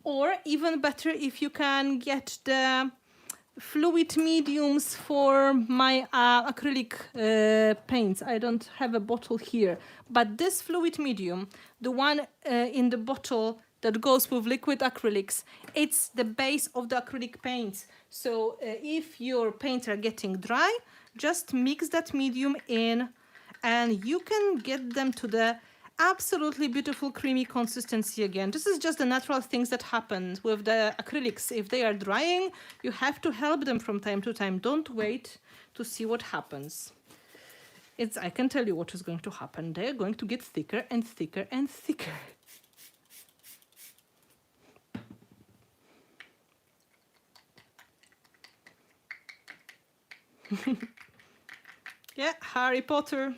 Or even better, if you can get the fluid mediums for my acrylic paints. I don't have a bottle here, but this fluid medium, the one in the bottle that goes with liquid acrylics, it's the base of the acrylic paints. So if your paints are getting dry, just mix that medium in and you can get them to the absolutely beautiful creamy consistency again. This is just the natural things that happen with the acrylics. If they are drying, you have to help them from time to time. Don't wait to see what happens. I can tell you what is going to happen. They're going to get thicker and thicker and thicker. Yeah, Harry Potter.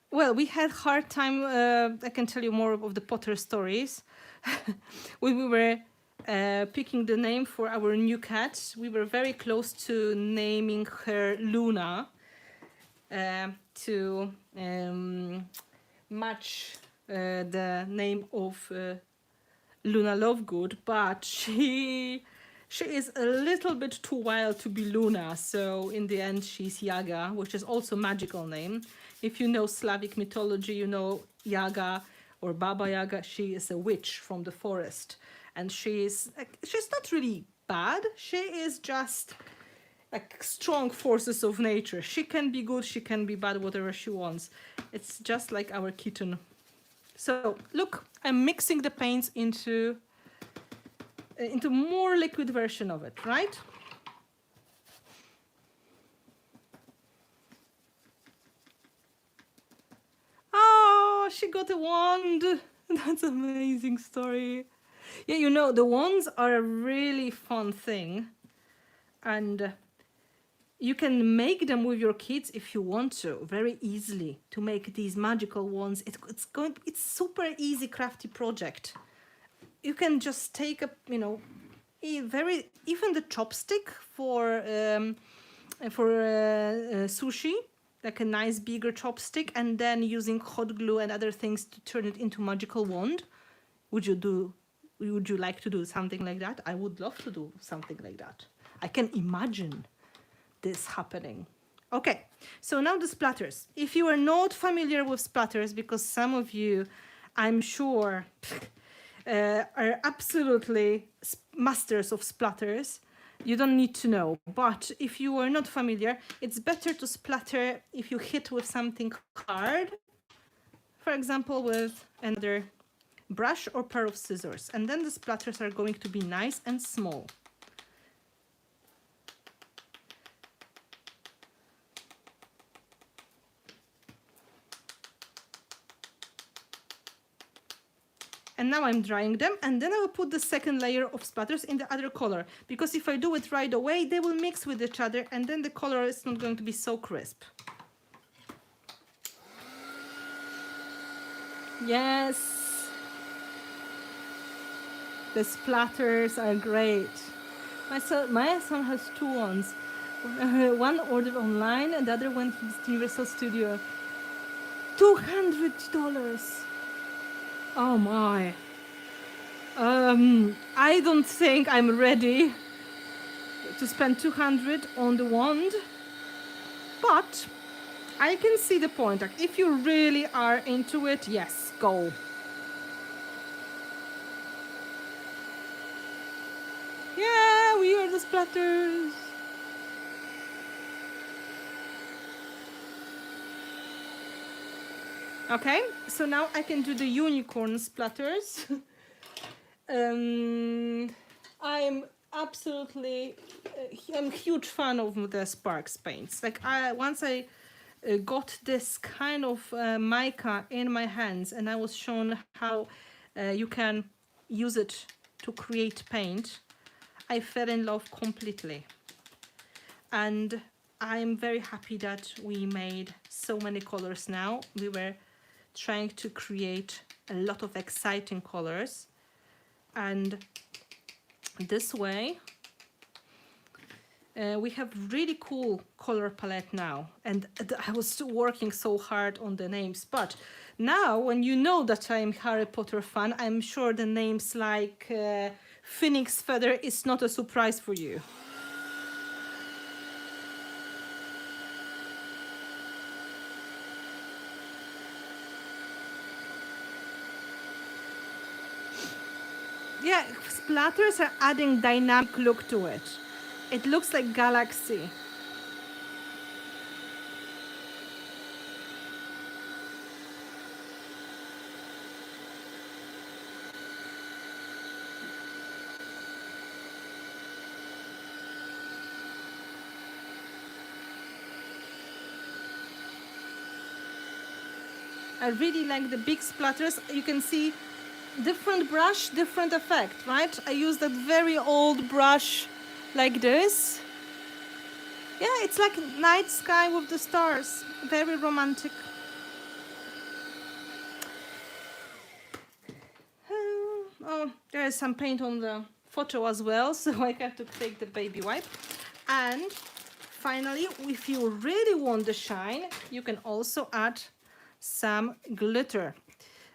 Well, we had hard time. I can tell you more of the Potter stories. When we were picking the name for our new cat, we were very close to naming her Luna to match the name of Luna Lovegood, but she is a little bit too wild to be Luna, so in the end she's Yaga, which is also a magical name. If you know Slavic mythology, you know Yaga or Baba Yaga. She is a witch from the forest, and she's not really bad. She is just like strong forces of nature. She can be good, she can be bad, whatever she wants. It's just like our kitten. So look, I'm mixing the paints into more liquid version of it, right? Oh, she got a wand. That's an amazing story. Yeah, you know, the wands are a really fun thing. And you can make them with your kids if you want to, very easily, to make these magical wands. It's super easy, crafty project. You can just take a, you know, even the chopstick for sushi, like a nice bigger chopstick, and then using hot glue and other things to turn it into magical wand. Would you like to do something like that? I would love to do something like that. I can imagine this happening. Okay, so now the splatters. If you are not familiar with splatters, because some of you, I'm sure, are absolutely masters of splatters, you don't need to know. But if you are not familiar, it's better to splatter if you hit with something hard, for example, with another brush or pair of scissors, and then the splatters are going to be nice and small. And now I'm drying them, and then I will put the second layer of splatters in the other color, because if I do it right away, they will mix with each other, and then the color is not going to be so crisp. Yes, the splatters are great. My son has two ones. One ordered online, and the other one from Universal Studio. $200. Oh my. I don't think I'm ready to spend 200 on the wand, but I can see the point. Like, if you really are into it, yes, go. Yeah, we are the splatters. Okay, so now I can do the unicorn splatters. I'm absolutely, I'm a huge fan of the Sprarks paints. Like once I got this kind of mica in my hands and I was shown how you can use it to create paint, I fell in love completely. And I'm very happy that we made so many colors now. We were trying to create a lot of exciting colors, and this way we have really cool color palette now. And I was still working so hard on the names, but now when you know that I'm Harry Potter fan, I'm sure the names like Phoenix Feather is not a surprise for you. Yeah, splatters are adding dynamic look to it. It looks like galaxy. I really like the big splatters. You can see different brush, different effect, right? I use that very old brush like this. Yeah, it's like night sky with the stars. Very romantic. Oh, there is some paint on the photo as well, so I have to take the baby wipe. And finally, if you really want the shine, you can also add some glitter.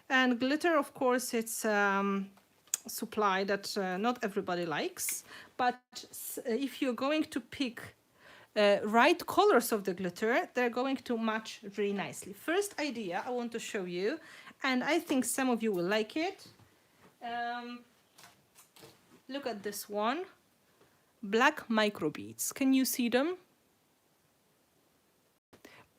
And glitter, of course, it's supply that not everybody likes, but if you're going to pick right colors of the glitter, they're going to match really nicely. First idea I want to show you, and I think some of you will like it. Look at this one. Black microbeads. Can you see them?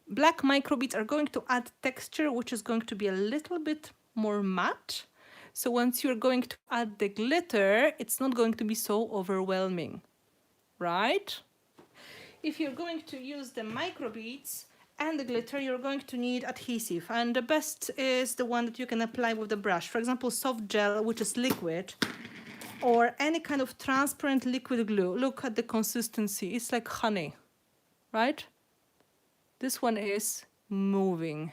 Black microbeads are going to add texture, which is going to be a little bit more matte. So once you're going to add the glitter, it's not going to be so overwhelming, right? If you're going to use the microbeads and the glitter, you're going to need adhesive. And the best is the one that you can apply with the brush. For example, soft gel, which is liquid, or any kind of transparent liquid glue. Look at the consistency. It's like honey, right? This one is moving.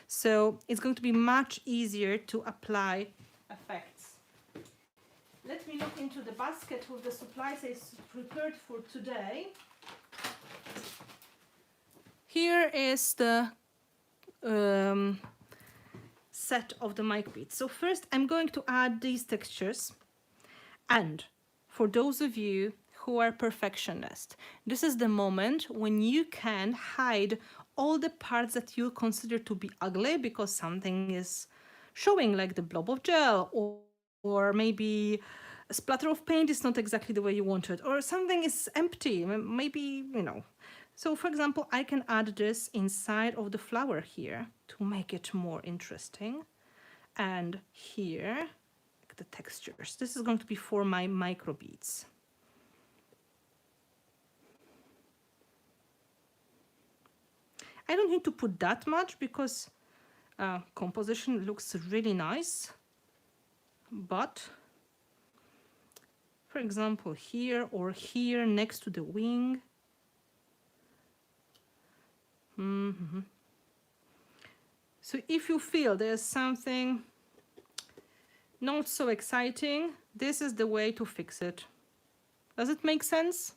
So it's going to be much easier to apply effects. Let me look into the basket with the supplies I prepared for today. Here is the set of the mic beads. So first I'm going to add these textures. And for those of you who are perfectionists, this is the moment when you can hide all the parts that you consider to be ugly because something is showing, like the blob of gel, or maybe a splatter of paint is not exactly the way you want it, or something is empty, maybe, you know. So for example, I can add this inside of the flower here to make it more interesting. And here, the textures. This is going to be for my micro beads. I don't need to put that much because composition looks really nice. But for example, here or here next to the wing. So if you feel there's something not so exciting, this is the way to fix it. Does it make sense?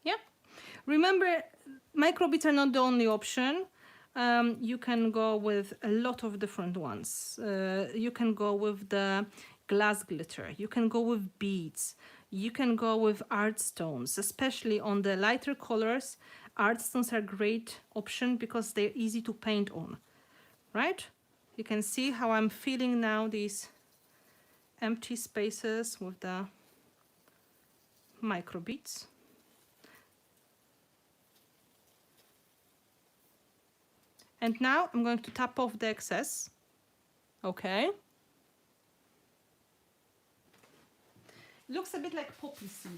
Yeah. Remember, microbeads are not the only option. You can go with a lot of different ones. You can go with the glass glitter. You can go with beads. You can go with art stones, especially on the lighter colors. Art stones are a great option because they're easy to paint on, right? You can see how I'm filling now these empty spaces with the microbeads. And now I'm going to tap off the excess. Okay. Looks a bit like poppy seed.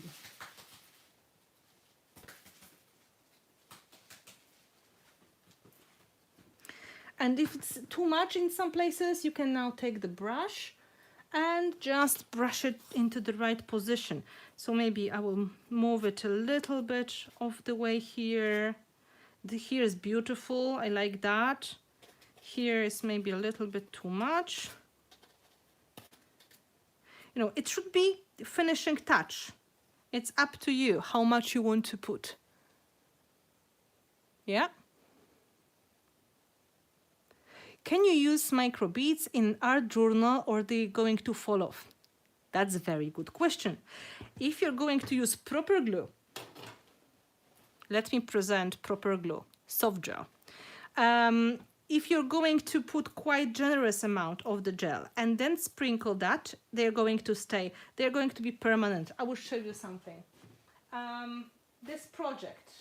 And if it's too much in some places, you can now take the brush and just brush it into the right position. So maybe I will move it a little bit of the way here. Here is beautiful, I like that. Here is maybe a little bit too much. You know, it should be finishing touch. It's up to you how much you want to put. Yeah. Can you use micro beads in art journal, or are they going to fall off? That's a very good question. If you're going to use proper glue, let me present proper glue, soft gel. If you're going to put quite generous amount of the gel and then sprinkle that, they're going to stay. They're going to be permanent. I will show you something. This project,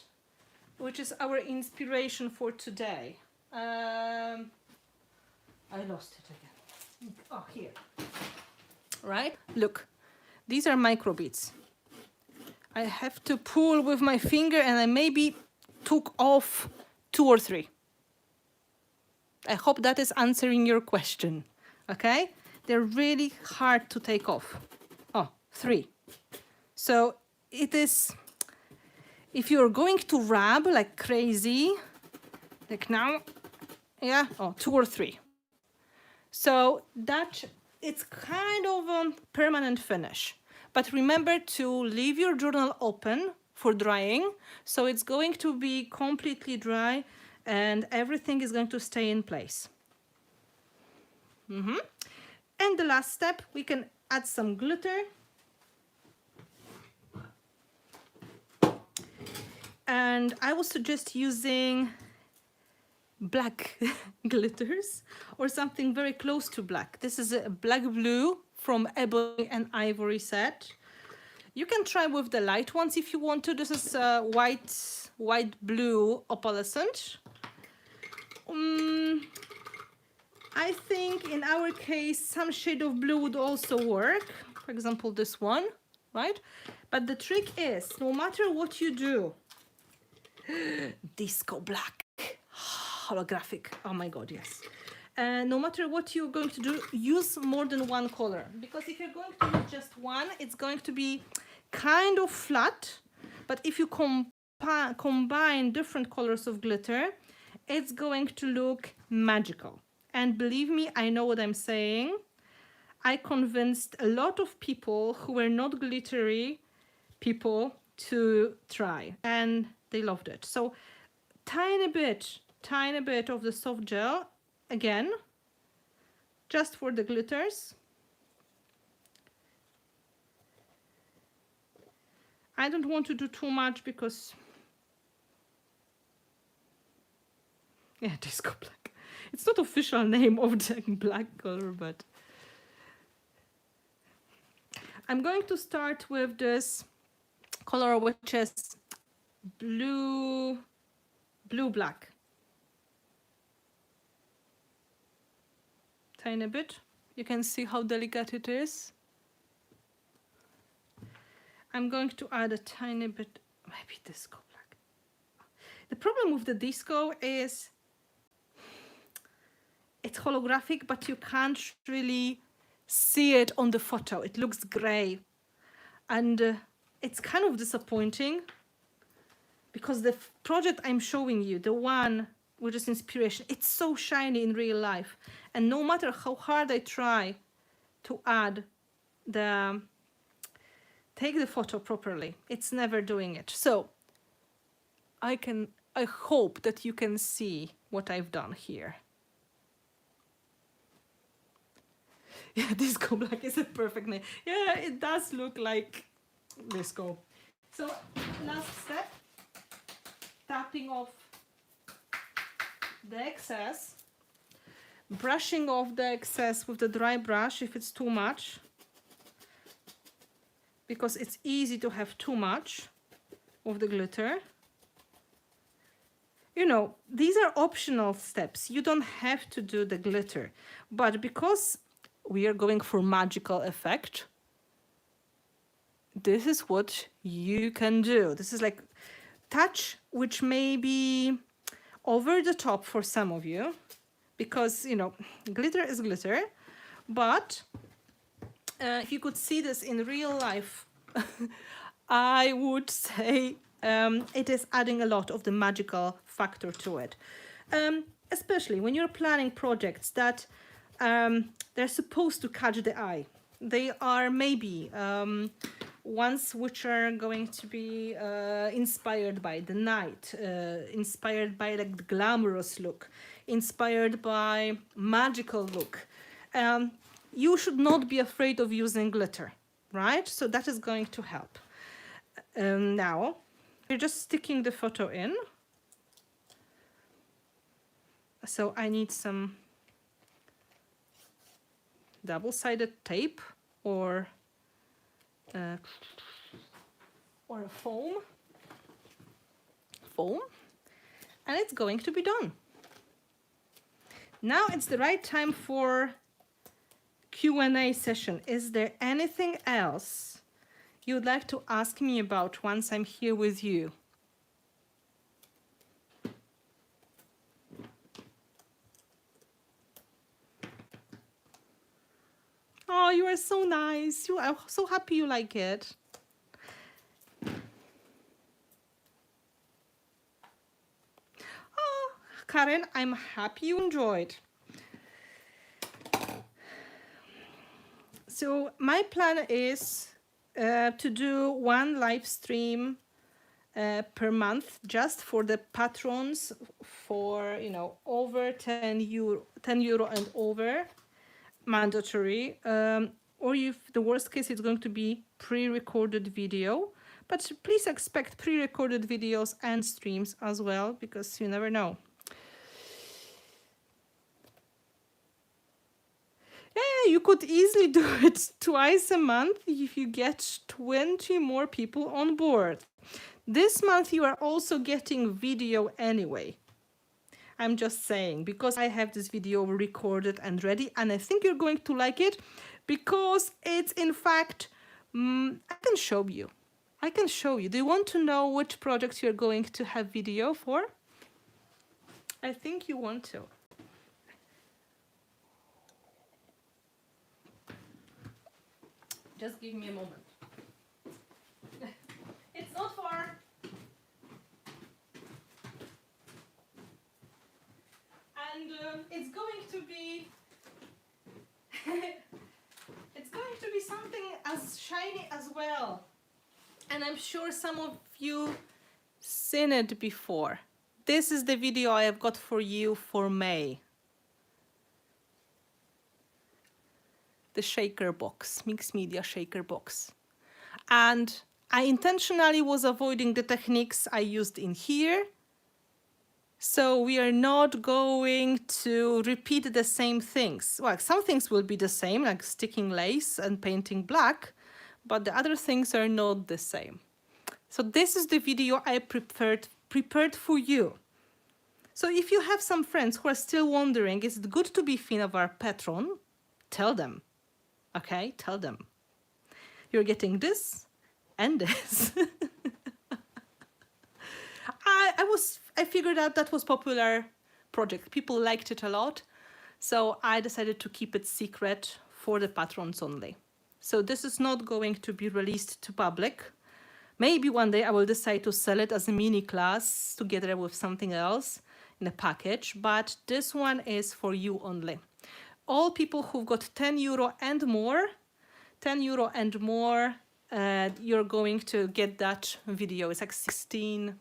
which is our inspiration for today. I lost it again. Oh, here. Right? Look, these are micro beads. I have to pull with my finger and I maybe took off 2 or 3. I hope that is answering your question. Okay? They're really hard to take off. Oh, 3. So it is, if you're going to rub like crazy, like now, yeah, oh, 2 or 3. So that it's kind of a permanent finish. But remember to leave your journal open for drying. So it's going to be completely dry and everything is going to stay in place. And the last step, we can add some glitter. And I would suggest using black glitters or something very close to black. This is a black blue from Ebony and Ivory set. You can try with the light ones if you want to. This is white blue opalescent. I think in our case some shade of blue would also work. For example, this one, right? But the trick is, no matter what you do, disco black. Holographic. Oh my god, yes. No matter what you're going to do, use more than one color, because if you're going to use just one, it's going to be kind of flat. But if you combine different colors of glitter, it's going to look magical. And believe me, I know what I'm saying. I convinced a lot of people who were not glittery people to try, and they loved it. So tiny bit of the soft gel, again, just for the glitters. I don't want to do too much because, yeah, disco black. It's not official name of the black color, but I'm going to start with this color, which is blue black. Tiny bit. You can see how delicate it is. I'm going to add a tiny bit, maybe disco black. The problem with the disco is it's holographic, but you can't really see it on the photo. It looks gray. And it's kind of disappointing because the project I'm showing you, the one which is inspiration, it's so shiny in real life. And no matter how hard I try to take the photo properly, it's never doing it. So I hope that you can see what I've done here. Yeah, disco black is a perfect name. Yeah, it does look like disco. So last step, tapping off the excess, brushing off the excess with the dry brush if it's too much, because it's easy to have too much of the glitter. you know, these are optional steps. You don't have to do the glitter. But because we are going for magical effect, this is what you can do. This is like touch, which may be over the top for some of you, because, you know, glitter is glitter. But if you could see this in real life, I would say it is adding a lot of the magical factor to it. Especially when you're planning projects that they're supposed to catch the eye. They are maybe ones which are going to be inspired by the night, inspired by like the glamorous look, inspired by magical look. You should not be afraid of using glitter, right? So that is going to help. Now, you're just sticking the photo in. So I need some double-sided tape or a foam, and it's going to be done. Now it's the right time for Q&A session. Is there anything else you would like to ask me about once I'm here with you? Oh, you are so nice. You are so happy you like it. Oh, Karen, I'm happy you enjoyed. So my plan is to do one live stream per month, just for the patrons, for, you know, over 10 euro and over, mandatory. Or if the worst case, it's going to be pre-recorded video. But please expect pre-recorded videos and streams as well, because you never know. Yeah, you could easily do it twice a month if you get 20 more people on board. This month you are also getting video anyway. I'm just saying, because I have this video recorded and ready, and I think you're going to like it, because it's, in fact, I can show you. I can show you. Do you want to know which project you're going to have video for? I think you want to. Just give me a moment. It's not far. And it's going to be it's going to be something as shiny as well. And I'm sure some of you seen it before. This is the video I have got for you for May. The shaker box, mixed media shaker box. And I intentionally was avoiding the techniques I used in here. So we are not going to repeat the same things. Well, some things will be the same, like sticking lace and painting black, but the other things are not the same. So this is the video I prepared for you. So if you have some friends who are still wondering, is it good to be Finnabair patron? Tell them. Okay, tell them. You're getting this and this. I figured out that was popular project. People liked it a lot. So I decided to keep it secret for the patrons only. So this is not going to be released to public. Maybe one day I will decide to sell it as a mini class together with something else in a package. But this one is for you only. All people who've got 10 euro and more, you're going to get that video. It's like 16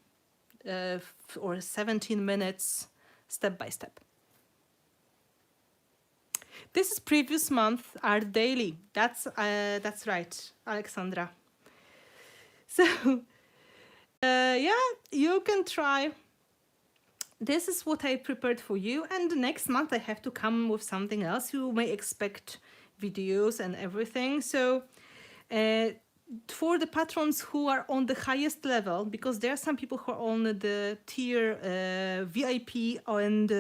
or 17 minutes, step by step. This is previous month, art daily. That's right, Alexandra. So, yeah, you can try. This is what I prepared for you, and next month I have to come with something else. You may expect videos and everything. So for the patrons who are on the highest level, because there are some people who are on the tier VIP and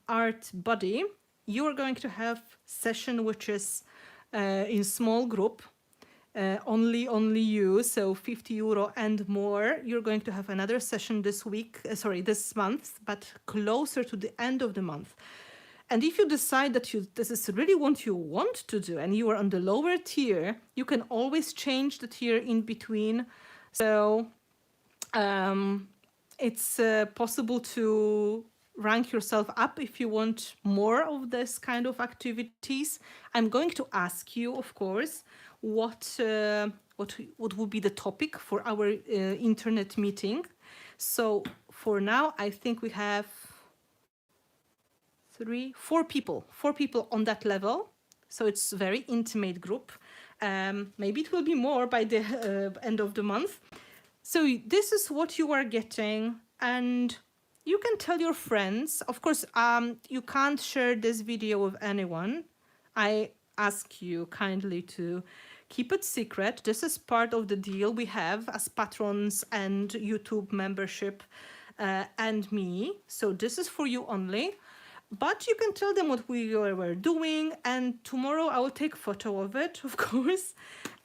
art body, you are going to have session which is in small group, only you, so €50 and more. You're going to have another session this week, this month, but closer to the end of the month. And if you decide that this is really what you want to do and you are on the lower tier, you can always change the tier in between. So it's possible to rank yourself up if you want more of this kind of activities. I'm going to ask you, of course, what would be the topic for our internet meeting. So for now, I think we have four people on that level. So it's a very intimate group. Maybe it will be more by the end of the month. So this is what you are getting, and you can tell your friends. Of course, you can't share this video with anyone. I ask you kindly to keep it secret. This is part of the deal we have as patrons and YouTube membership and me. So this is for you only. But you can tell them what we were doing, and tomorrow I will take a photo of it, of course.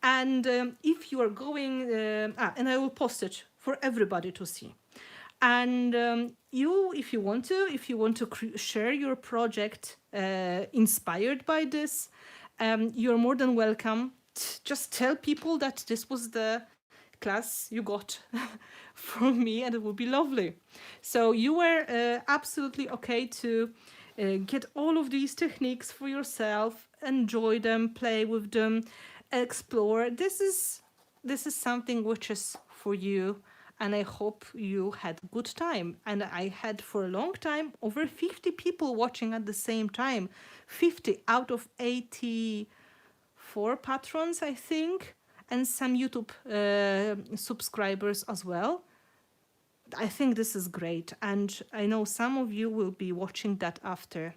And if you are going, and I will post it for everybody to see. And if you want to share your project inspired by this, you're more than welcome. Just tell people that this was the class you got from me, and it would be lovely. So you were absolutely okay to get all of these techniques for yourself, enjoy them, play with them, explore. This is something which is for you, and I hope you had good time. And I had for a long time over 50 people watching at the same time, 50 out of 84 patrons, I think, and some YouTube subscribers as well. I think this is great, and I know some of you will be watching that after.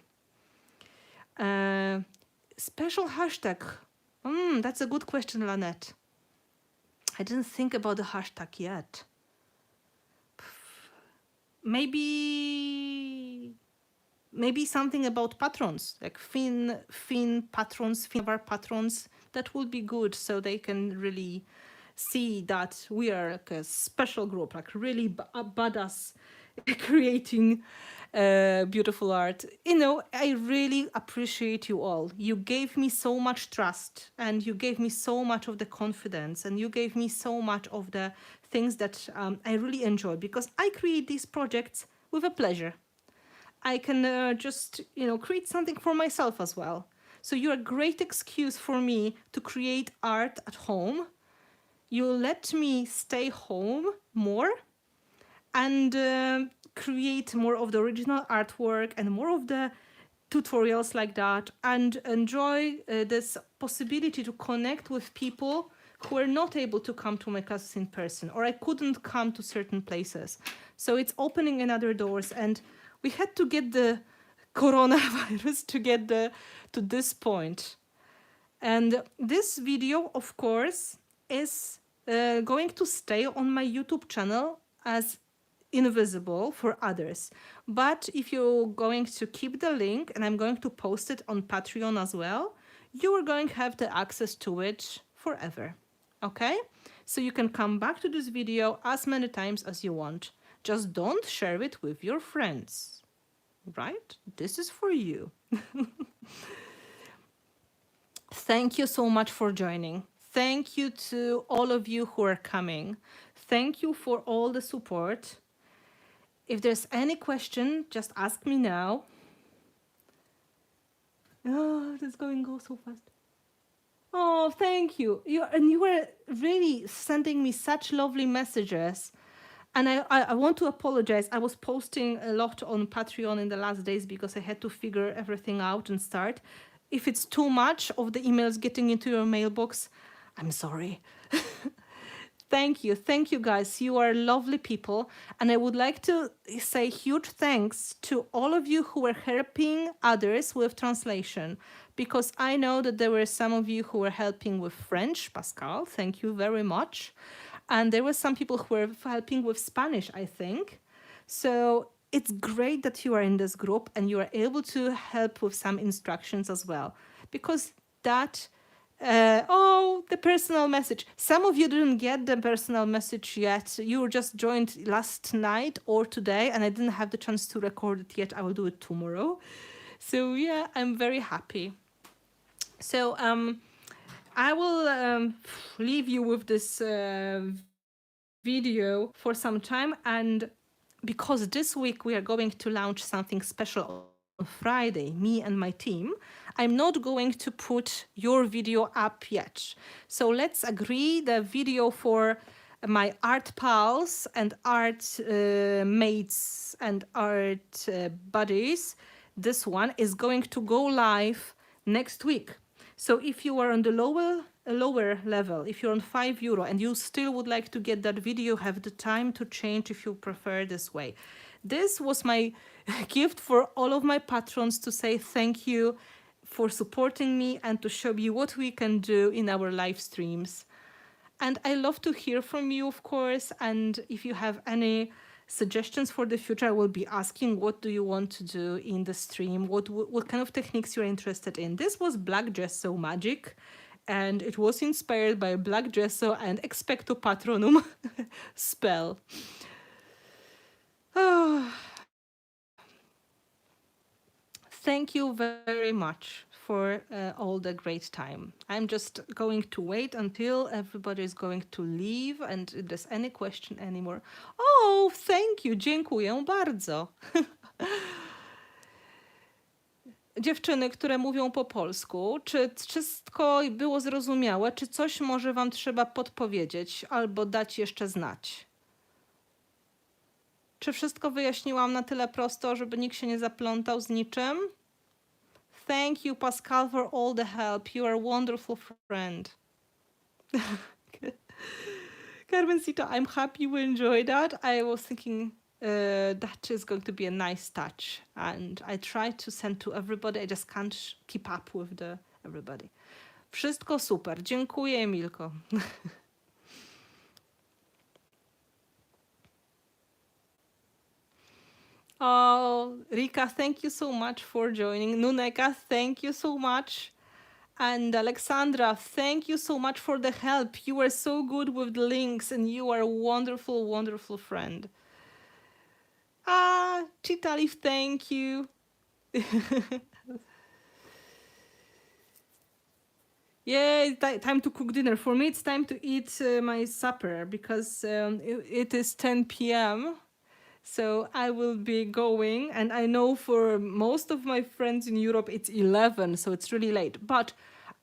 Special hashtag. That's a good question, Lynette. I didn't think about the hashtag yet. Maybe something about patrons, like Finn patrons, Finnabair patrons. That would be good, so they can really see that we are like a special group, like really badass creating beautiful art. You know, I really appreciate you all. You gave me so much trust, and you gave me so much of the confidence, and you gave me so much of the things that I really enjoy, because I create these projects with a pleasure. I can just, create something for myself as well. So you're a great excuse for me to create art at home. You let me stay home more and create more of the original artwork and more of the tutorials like that, and enjoy this possibility to connect with people who are not able to come to my classes in person, or I couldn't come to certain places. So it's opening another doors, and we had to get the coronavirus to get to this point. And this video, of course, is going to stay on my YouTube channel as invisible for others. But if you're going to keep the link, and I'm going to post it on Patreon as well, you are going to have the access to it forever. Okay? So you can come back to this video as many times as you want. Just don't share it with your friends. Right? This is for you. Thank you so much for joining. Thank you to all of you who are coming. Thank you for all the support. If there's any question, just ask me now. Oh, this is going to go so fast. Oh, thank you. You were really sending me such lovely messages. And I want to apologize. I was posting a lot on Patreon in the last days because I had to figure everything out and start. If it's too much of the emails getting into your mailbox, I'm sorry. Thank you. Thank you, guys. You are lovely people. And I would like to say huge thanks to all of you who are helping others with translation. because I know that there were some of you who were helping with French, Pascal, thank you very much. And there were some people who were helping with Spanish, I think. So it's great that you are in this group and you are able to help with some instructions as well, because that oh, the personal message. Some of you didn't get the personal message yet. You just joined last night or today, and I didn't have the chance to record it yet. I will do it tomorrow. So yeah, I'm very happy. So I will leave you with this video for some time, and because this week we are going to launch something special on Friday, me and my team, I'm not going to put your video up yet. So let's agree the video for my art pals and art mates and art buddies, this one is going to go live next week. So if you are on the lower level, if you're on €5 and you still would like to get that video, have the time to change if you prefer this way. This was my gift for all of my patrons to say thank you for supporting me and to show you what we can do in our live streams. And I love to hear from you, of course, and if you have any suggestions for the future, I will be asking what do you want to do in the stream, what kind of techniques you're interested in. This was Black Gesso Magic, and it was inspired by Black Gesso and Expecto Patronum spell. Oh. Thank you very much for all the great time. I'm just going to wait until everybody is going to leave and if there's any question anymore. Oh, thank you, dziękuję bardzo. Dziewczyny, które mówią po polsku, czy wszystko było zrozumiałe? Czy coś może wam trzeba podpowiedzieć albo dać jeszcze znać? Czy wszystko wyjaśniłam na tyle prosto, żeby nikt się nie zaplątał z niczym? Thank you, Pascal, for all the help. You are a wonderful friend. Carmencita, I'm happy you enjoyed that. I was thinking that is going to be a nice touch. And I try to send to everybody. I just can't keep up with everybody. Wszystko super. Dziękuję, Emilko. Oh, Rika, thank you so much for joining. Nuneka, thank you so much. And Alexandra, thank you so much for the help. You were so good with the links and you are a wonderful, wonderful friend. Ah, Chitalif, thank you. Yeah, time to cook dinner. For me, it's time to eat my supper because it is 10 p.m. So I will be going, and I know for most of my friends in Europe, it's 11, so it's really late. But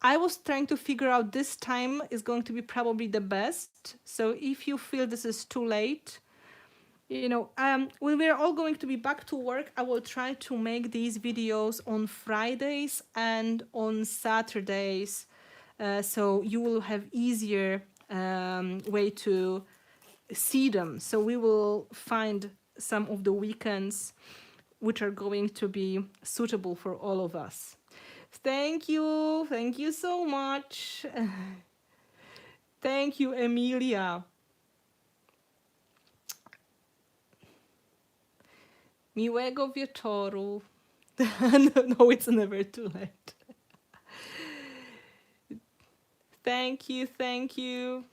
I was trying to figure out this time is going to be probably the best. So if you feel this is too late, you know, when we're all going to be back to work, I will try to make these videos on Fridays and on Saturdays. So you will have easier way to see them. So we will find some of the weekends which are going to be suitable for all of us. Thank you so much. Thank you, Emilia. Miłego wieczoru. No, it's never too late. Thank you.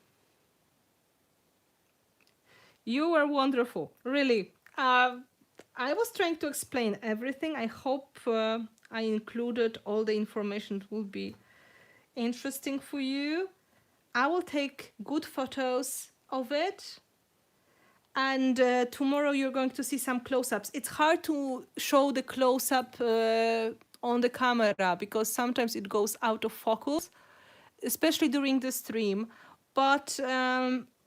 You are wonderful, really. I was trying to explain everything. I hope I included all the information that will be interesting for you. I will take good photos of it. And tomorrow you're going to see some close-ups. It's hard to show the close-up on the camera because sometimes it goes out of focus, especially during the stream. But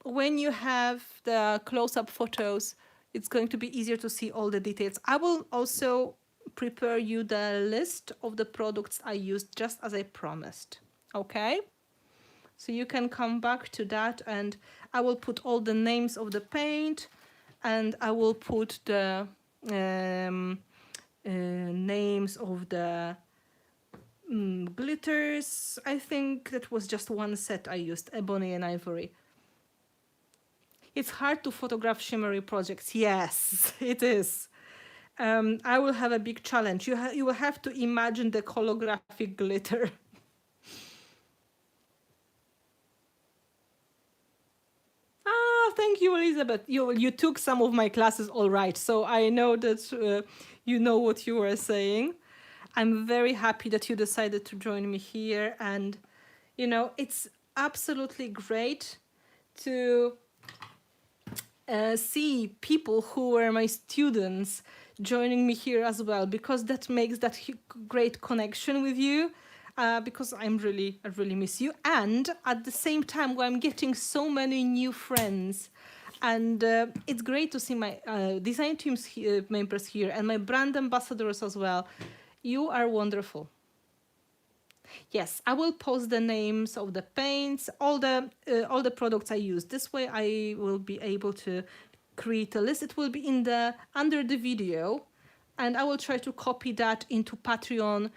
when you have the close-up photos, it's going to be easier to see all the details. I will also prepare you the list of the products I used just as I promised. Okay? So you can come back to that, and I will put all the names of the paint, and I will put the names of the glitters. I think that was just one set I used, Ebony and Ivory. It's hard to photograph shimmery projects. Yes, it is. I will have a big challenge. You will have to imagine the holographic glitter. Ah, thank you, Elizabeth. You took some of my classes all right, so I know that you know what you were saying. I'm very happy that you decided to join me here, and you know, it's absolutely great to see people who were my students joining me here as well, because that makes that great connection with you. Because I really miss you, and at the same time, I'm getting so many new friends, and it's great to see my design teams members here and my brand ambassadors as well. You are wonderful. Yes, I will post the names of the paints, all the products I use. This way, I will be able to create a list. It will be under the video, and I will try to copy that into Patreon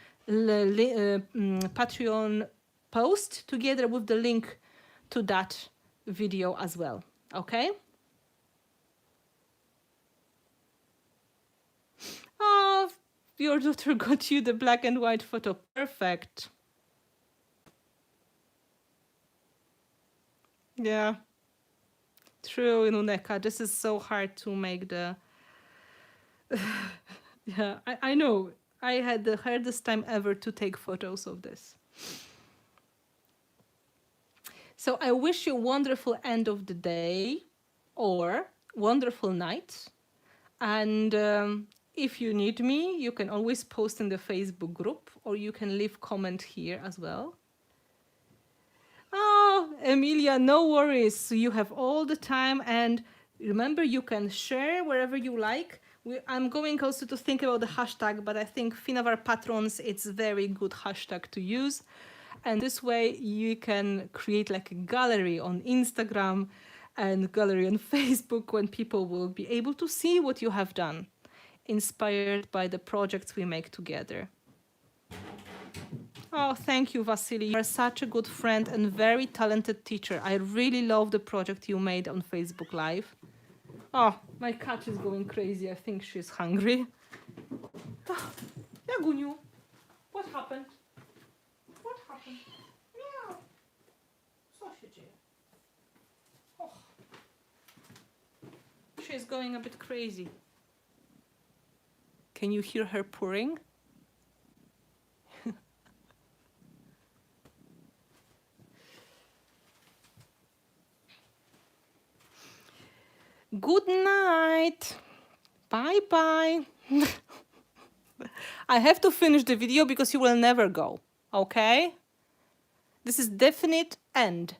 post together with the link to that video as well. Okay. Oh, your daughter got you the black and white photo. Perfect. Yeah. True, Nuneka. This is so hard to make the... Yeah, I know. I had the hardest time ever to take photos of this. So I wish you a wonderful end of the day or wonderful night. And if you need me, you can always post in the Facebook group, or you can leave comment here as well. Oh, Emilia, no worries. You have all the time. And remember, you can share wherever you like. I'm going also to think about the hashtag, but I think Finnabair Patrons, it's a very good hashtag to use. And this way you can create like a gallery on Instagram and gallery on Facebook when people will be able to see what you have done, inspired by the projects we make together. Oh, thank you, Vasily. You are such a good friend and very talented teacher. I really love the project you made on Facebook Live. Oh, my cat is going crazy. I think she's hungry. Oh, Jaguniu, what happened? What happened? Meow. Co się dzieje? Oh. She's going a bit crazy. Can you hear her purring? Good night. Bye-bye. I have to finish the video because you will never go, okay? This is definite end.